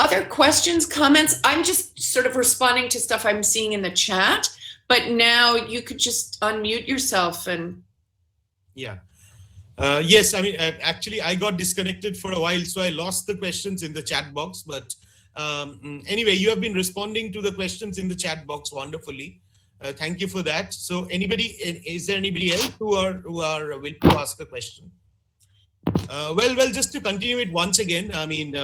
Other questions, comments? I'm just sort of responding to stuff I'm seeing in the chat, but now you could just unmute yourself and.
Yeah. Yes, I mean, actually, I got disconnected for a while, so I lost the questions in the chat box. But anyway, you have been responding to the questions in the chat box wonderfully. Thank you for that. So, is there anybody else who are willing to ask a question? Well, just to continue it once again. I mean,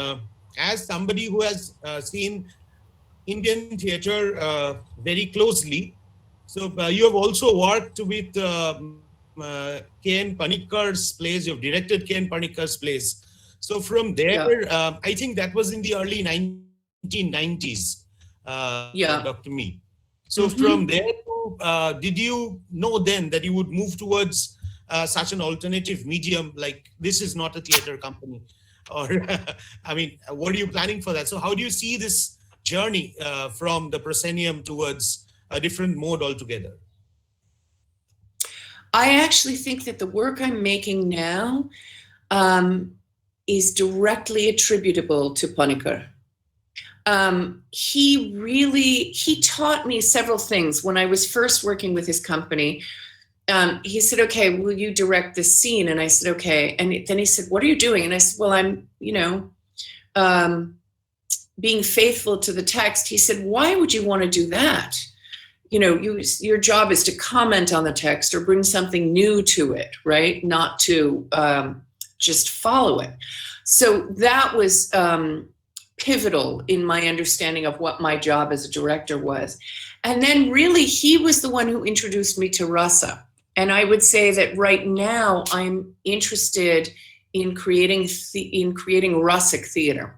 as somebody who has seen Indian theatre very closely, so you have also worked with. K.N. Panikkar's plays, you've directed K.N. Panikkar's plays. So from there, yeah. I think that was in the early 1990s,
yeah.
Dr. Me. So from there, did you know then that you would move towards such an alternative medium, like this is not a theater company? Or, I mean, what are you planning for that? So how do you see this journey from the proscenium towards a different mode altogether?
I actually think that the work I'm making now is directly attributable to Panikkar. He taught me several things. When I was first working with his company, he said, okay, will you direct this scene? And I said, okay. And then he said, what are you doing? And I said, well, I'm, being faithful to the text. He said, why would you want to do that? Your job is to comment on the text or bring something new to it, right? Not to just follow it. So that was pivotal in my understanding of what my job as a director was. And then really, he was the one who introduced me to rasa. And I would say that right now I'm interested in creating rasic theater.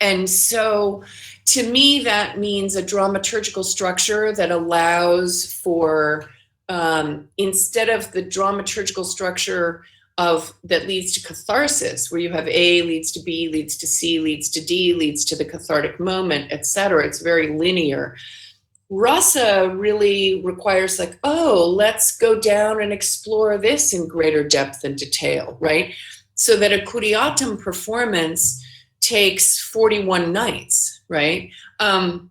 And so to me, that means a dramaturgical structure that allows for, instead of the dramaturgical structure that leads to catharsis, where you have A leads to B, leads to C, leads to D, leads to the cathartic moment, etc. It's very linear. Rasa really requires like, oh, let's go down and explore this in greater depth and detail, right? So that a Kuriyatam performance takes 41 nights, right? And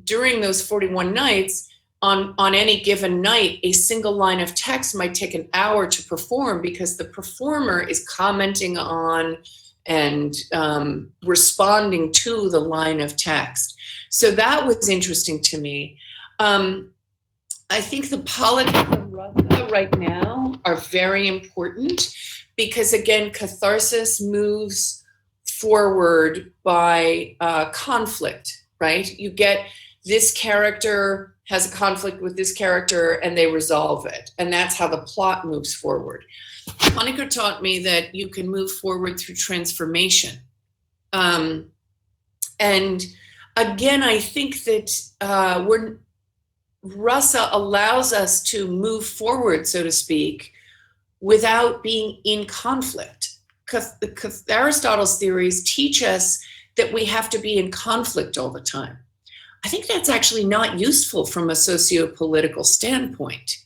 during those 41 nights, on any given night, a single line of text might take an hour to perform because the performer is commenting on and responding to the line of text. So that was interesting to me. I think the politics of rasa right now are very important because, again, catharsis moves forward by conflict, right? You get this character has a conflict with this character and they resolve it. And that's how the plot moves forward. Panikkar taught me that you can move forward through transformation. And again, I think that rasa allows us to move forward, so to speak, without being in conflict. Aristotle's theories teach us that we have to be in conflict all the time. I think that's actually not useful from a socio-political standpoint,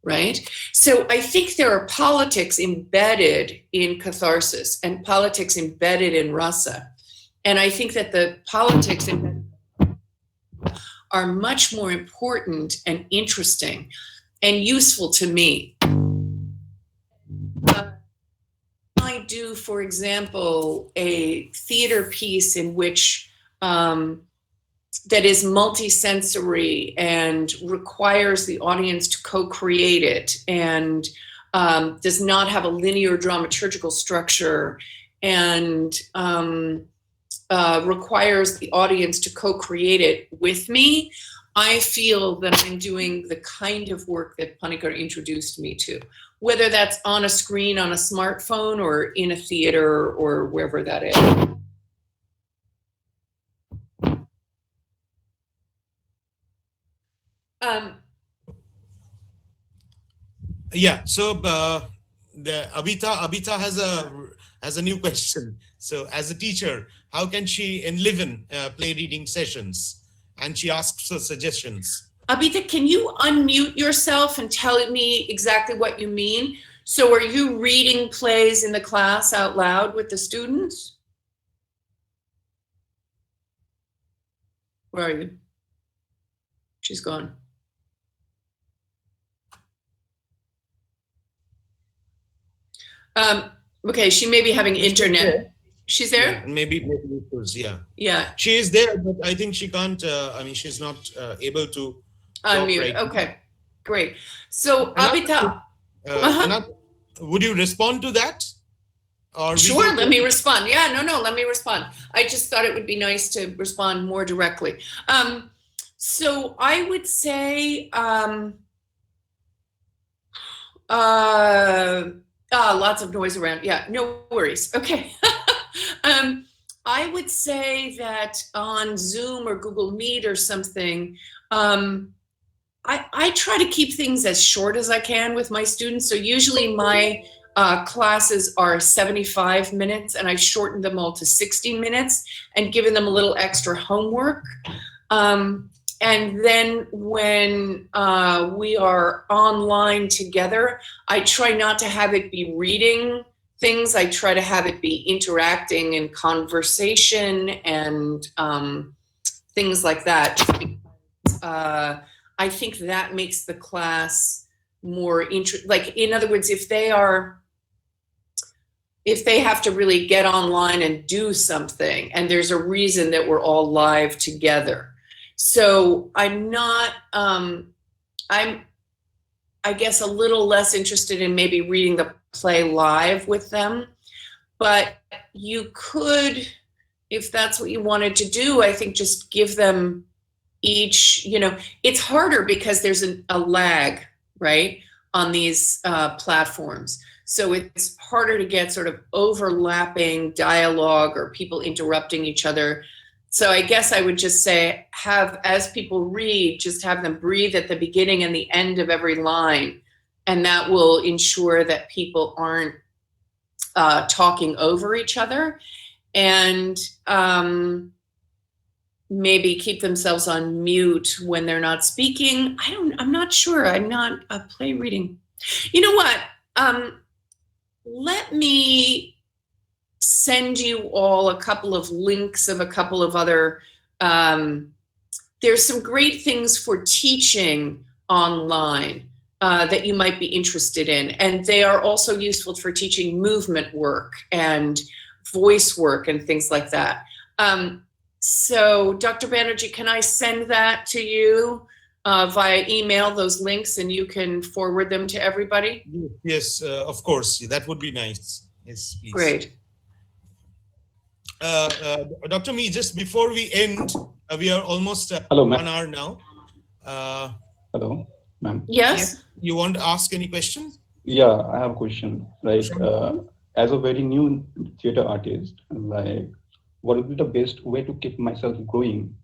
right? So I think there are politics embedded in catharsis and politics embedded in rasa. And I think that the politics are much more important and interesting and useful to me. I do, for example, a theater piece in which that is multisensory and requires the audience to co-create it and does not have a linear dramaturgical structure and requires the audience to co-create it with me, I feel that I'm doing the kind of work that Panikkar introduced me to, whether that's on a screen, on a smartphone, or in a theater, or wherever that is.
Yeah, so the Abita has a new question. So as a teacher, how can she enliven play reading sessions? And she asks for suggestions.
Abita, can you unmute yourself and tell me exactly what you mean? So are you reading plays in the class out loud with the students? Where are you? She's gone. Okay, she may be having internet. She's there?
Yeah, maybe it was, yeah.
Yeah.
She is there, but I think she can't, I mean, she's not able to
unmute. Right. Okay, great. So Abita,
would you respond to that? Or
sure, let me respond. Yeah, no, let me respond. I just thought it would be nice to respond more directly. So I would say, lots of noise around. Yeah, no worries. Okay. I would say that on Zoom or Google Meet or something, I try to keep things as short as I can with my students. So usually my classes are 75 minutes and I've shortened them all to 60 minutes and given them a little extra homework. And then when we are online together, I try not to have it be reading things. I try to have it be interacting and conversation and things like that. I think that makes the class more interesting. Like, in other words, if they have to really get online and do something, and there's a reason that we're all live together. So I'm not, I guess, a little less interested in maybe reading the play live with them, but you could, if that's what you wanted to do, I think just give them each, it's harder because there's a lag, right, on these platforms. So it's harder to get sort of overlapping dialogue or people interrupting each other. So I guess I would just say, as people read, just have them breathe at the beginning and the end of every line. And that will ensure that people aren't talking over each other, and maybe keep themselves on mute when they're not speaking. I'm not sure. I'm not a play reading. You know what? Let me send you all a couple of links of a couple of other, there's some great things for teaching online that you might be interested in. And they are also useful for teaching movement work and voice work and things like that. So Dr. Banerjee, can I send that to you via email, those links, and you can forward them to everybody?
Yes, of course. That would be nice. Yes, please.
Great.
Dr. Mee, just before we end, we are almost
Hello,
1 hour now.
Hello, ma'am.
Yes.
You want to ask any question?
Yeah, I have a question. Like, as a very new theater artist, like, what would be the best way to keep myself going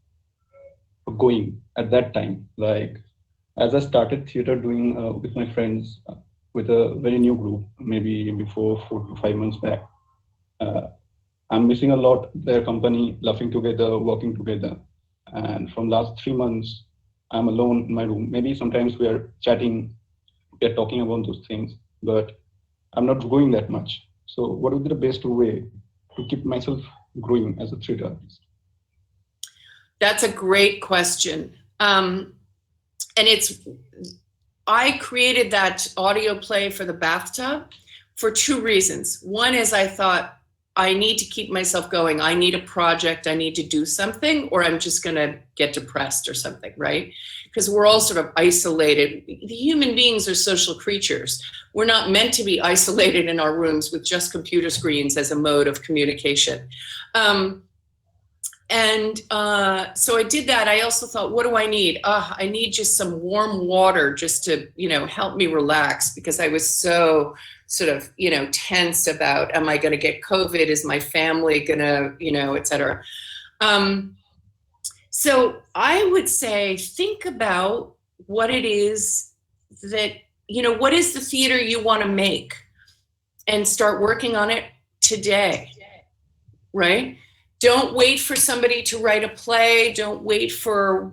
at that time? Like, as I started theater doing with my friends with a very new group, maybe before 4 to 5 months back. I'm missing a lot their company, laughing together, working together. And from last 3 months, I'm alone in my room. Maybe sometimes we are chatting, we are talking about those things, but I'm not growing that much. So what would be the best way to keep myself growing as a theater artist?
That's a great question. And I created that audio play for the bathtub for 2 reasons. One is I thought, I need to keep myself going. I need a project. I need to do something, or I'm just going to get depressed or something, right? Because we're all sort of isolated. The human beings are social creatures. We're not meant to be isolated in our rooms with just computer screens as a mode of communication. So I did that. I also thought, what do I need? I need just some warm water just to, help me relax, because I was so sort of, tense about, am I going to get COVID? Is my family going to, et cetera. So I would say, think about what it is that, what is the theater you want to make, and start working on it today, right? Don't wait for somebody to write a play. Don't wait for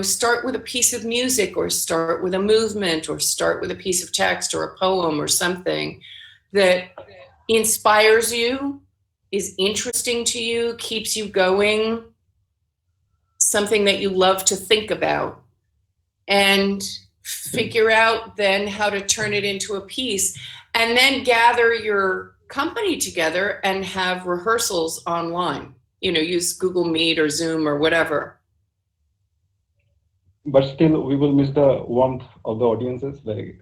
start with a piece of music, or start with a movement, or start with a piece of text or a poem or something that inspires you, is interesting to you, keeps you going, something that you love to think about, and figure out then how to turn it into a piece, and then gather your company together and have rehearsals online. Use Google Meet or Zoom or whatever.
But still, we will miss the warmth of the audiences, like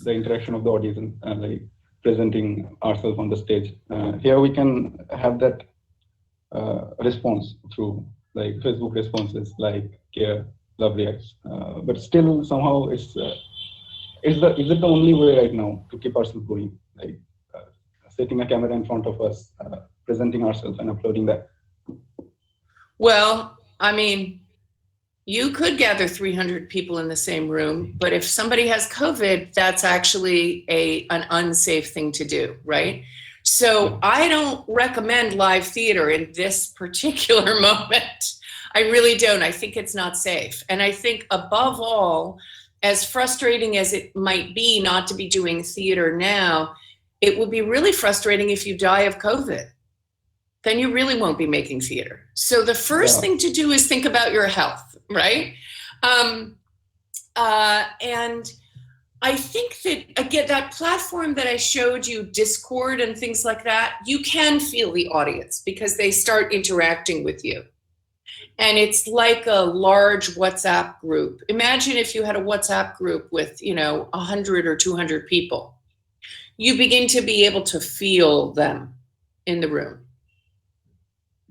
the interaction of the audience, like presenting ourselves on the stage. Here we can have that response through like Facebook responses, like care, love reacts. But still, somehow, is it the only way right now to keep ourselves going? Like setting a camera in front of us, presenting ourselves and uploading that?
Well, I mean, you could gather 300 people in the same room, but if somebody has COVID, that's actually an unsafe thing to do, right? So I don't recommend live theater in this particular moment. I really don't. I think it's not safe. And I think above all, as frustrating as it might be not to be doing theater now, it would be really frustrating if you die of COVID. Then you really won't be making theater. So the first thing to do is think about your health, right? And I think that, again, that platform that I showed you, Discord and things like that, you can feel the audience because they start interacting with you. And it's like a large WhatsApp group. Imagine if you had a WhatsApp group with, 100 or 200 people. You begin to be able to feel them in the room.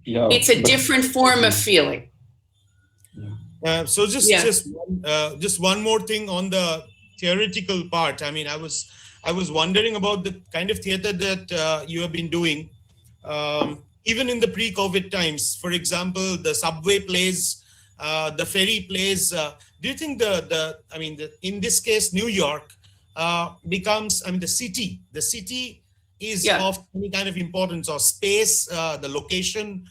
Yeah,
it's a different form of feeling.
So just one more thing on the theoretical part. I mean, I was wondering about the kind of theater that you have been doing, even in the pre-COVID times. For example, the subway plays, the ferry plays. Do you think in this case, New York becomes, the city is of any kind of importance, or space, the location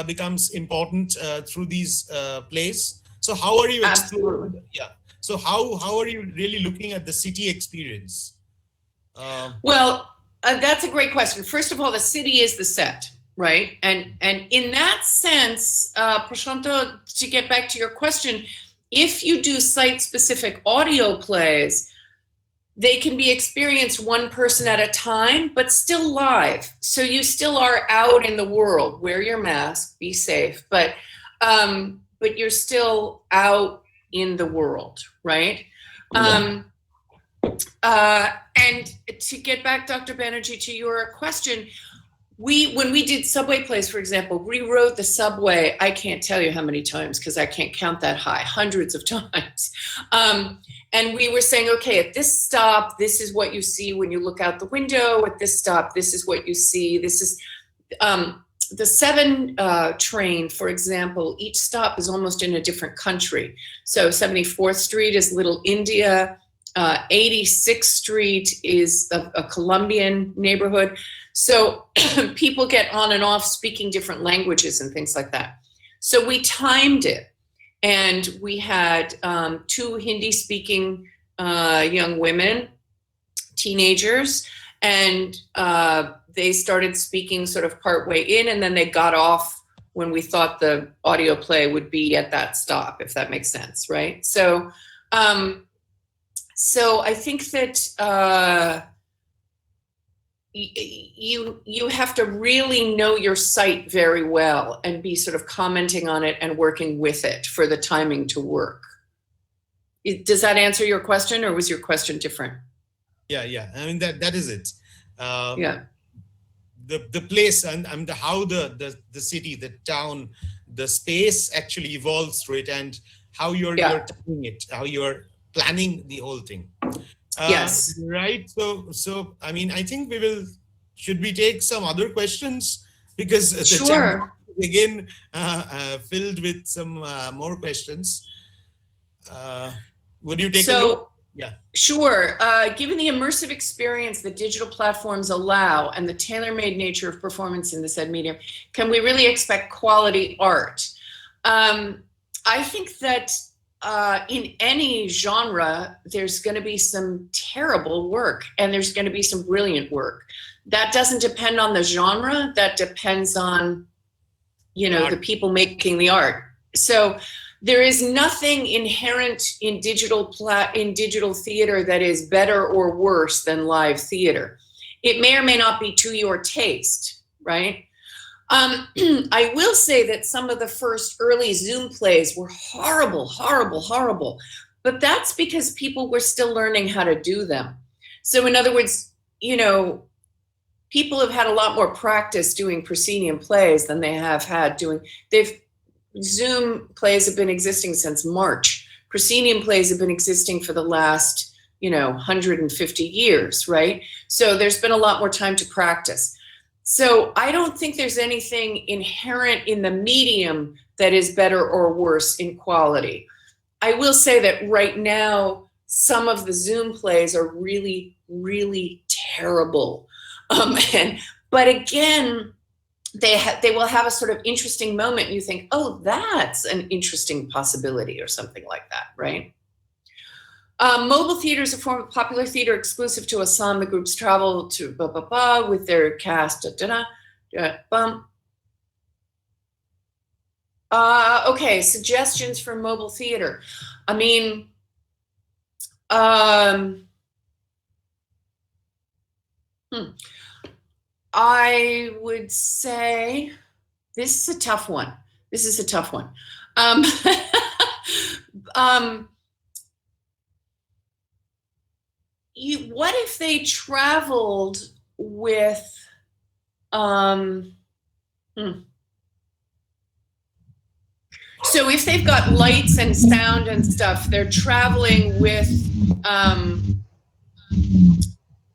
becomes important through these plays. So how are you exploring? Yeah. So how are you really looking at the city experience?
That's a great question. First of all, the city is the set, right? And in that sense, Prashanto, to get back to your question, if you do site-specific audio plays, they can be experienced one person at a time, but still live. So you still are out in the world. Wear your mask, be safe, but you're still out in the world, right? And to get back, Dr. Banerjee, to your question, when we did subway plays, for example, rewrote the subway, I can't tell you how many times because I can't count that high, hundreds of times. And we were saying, okay, at this stop, this is what you see when you look out the window. At this stop, this is what you see. This is the 7 train, for example, each stop is almost in a different country. So 74th Street is Little India. 86th Street is a Colombian neighborhood. So people get on and off speaking different languages and things like that. So we timed it, and we had 2 Hindi-speaking young women, teenagers, and they started speaking sort of partway in, and then they got off when we thought the audio play would be at that stop, if that makes sense, right? So, so I think that you have to really know your site very well and be sort of commenting on it and working with it for the timing to work. Does that answer your question, or was your question different?
Yeah. I mean, that is it.
Yeah.
The place and how the city, the town, the space actually evolves through it, and how you're doing it, how you're planning the whole thing.
Yes.
Right. So I mean, I think should we take some other questions, because the chat is again filled with some more questions. Would you take a look? Yeah.
Sure. Given the immersive experience that digital platforms allow and the tailor-made nature of performance in the said medium, can we really expect quality art? I think that in any genre, there's going to be some terrible work and there's going to be some brilliant work. That doesn't depend on the genre. That depends on, the people making the art. So there is nothing inherent in digital theater that is better or worse than live theater. It may or may not be to your taste, right? I will say that some of the first early Zoom plays were horrible, but that's because people were still learning how to do them. So in other words, people have had a lot more practice doing proscenium plays than they have had Zoom plays have been existing since March. Proscenium plays have been existing for the last, 150 years, right? So there's been a lot more time to practice. So I don't think there's anything inherent in the medium that is better or worse in quality. I will say that right now, some of the Zoom plays are really, really terrible. But again, they will have a sort of interesting moment and you think, oh, that's an interesting possibility or something like that, right? Mobile theater is a form of popular theater exclusive to Assam. The groups travel to with their cast. Okay, suggestions for mobile theater. I mean, I would say this is a tough one. What if they traveled with So if they've got lights and sound and stuff, they're traveling with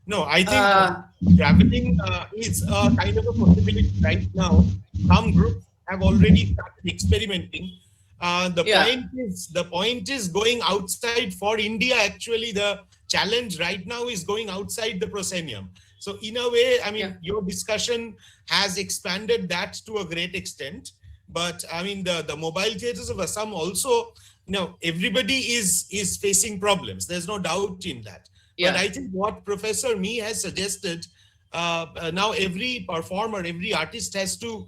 No, I think traveling is a kind of a possibility right now. Some groups have already started experimenting. The point is going outside. For India, actually, the challenge right now is going outside the proscenium. So in a way, I mean, your discussion has expanded that to a great extent. But I mean, the mobile theaters of Assam also, everybody is facing problems. There's no doubt in that. Yeah. But I think what Professor Me has suggested, now every performer, every artist has to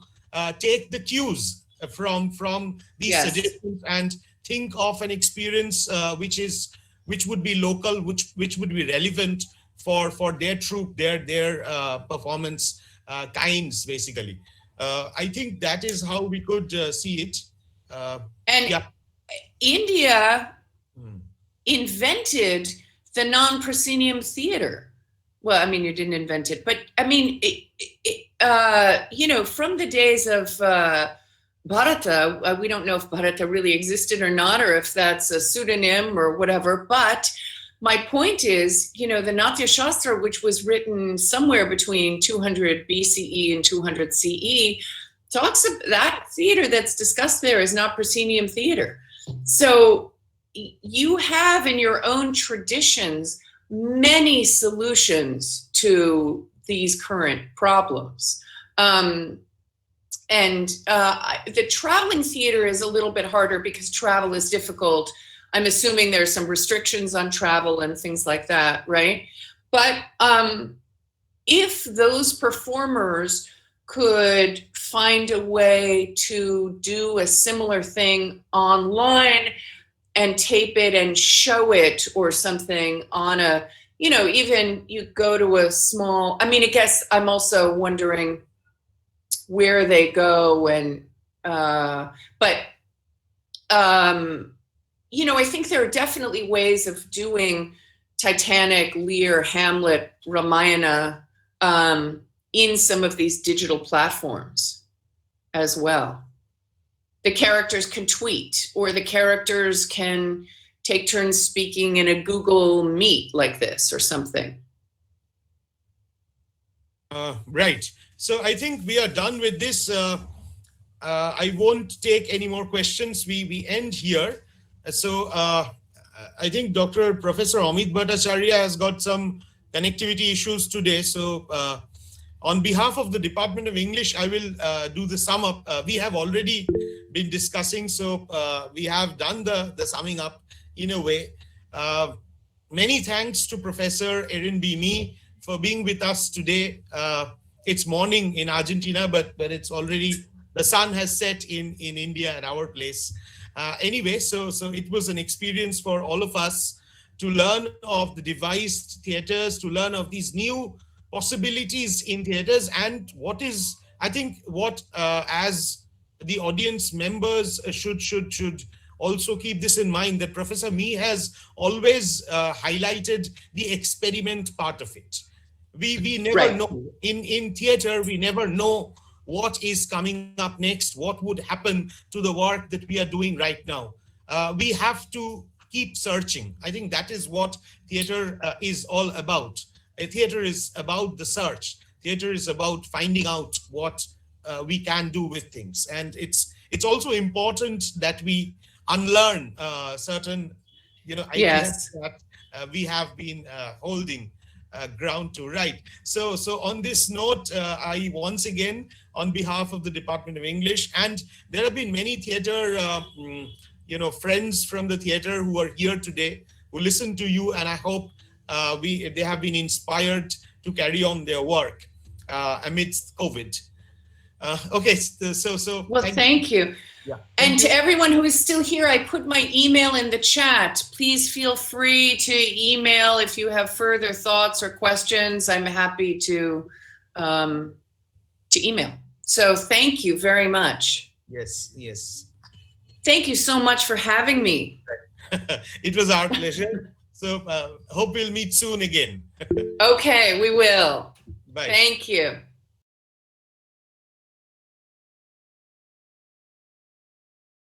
take the cues from these suggestions and think of an experience which would be local, which would be relevant for their troupe, their performance kinds, basically. I think that is how we could see it.
India invented the non-proscenium theater. Well, I mean, you didn't invent it, but I mean, from the days of Bharata, we don't know if Bharata really existed or not, or if that's a pseudonym or whatever. But my point is, the Natya Shastra, which was written somewhere between 200 BCE and 200 CE, talks about that theater that's discussed there is not proscenium theater. So, you have in your own traditions many solutions to these current problems. The traveling theater is a little bit harder because travel is difficult. I'm assuming there's some restrictions on travel and things like that, right? But if those performers could find a way to do a similar thing online and tape it and show it or something on a, you know, even you go to a small, I mean, I guess I'm also wondering where they go and, you know, I think there are definitely ways of doing Titanic, Lear, Hamlet, Ramayana in some of these digital platforms as well. The characters can tweet, or the characters can take turns speaking in a Google Meet like this or something.
Right. So I think we are done with this. I won't take any more questions. We end here. So I think Professor Amit Bhattacharya has got some connectivity issues today. So on behalf of the Department of English, I will do the sum up. We have already been discussing, so we have done the summing up in a way. Many thanks to Professor Erin B for being with us today. It's morning in Argentina, but it's already, the sun has set in India at our place. Anyway, so it was an experience for all of us to learn of the devised theaters, to learn of these new possibilities in theaters, and what is, I think, what as the audience members should also keep this in mind, that Professor Mee has always highlighted the experiment part of it. We never know, in theater, we never know what is coming up next, what would happen to the work that we are doing right now. We have to keep searching. I think that is what theater is all about. A theater is about the search. Theater is about finding out what we can do with things. And it's also important that we unlearn certain, ideas that we have been holding ground to, right? So on this note, I once again, on behalf of the Department of English, and there have been many theater, friends from the theater who are here today, who listen to you, and I hope they have been inspired to carry on their work amidst COVID. Okay, so
well, thank you.
Yeah.
And to everyone who is still here, I put my email in the chat. Please feel free to email if you have further thoughts or questions. I'm happy to email. So thank you very much.
Yes.
Thank you so much for having me.
It was our pleasure. So hope we'll meet soon again.
Okay, we will.
Bye.
Thank you.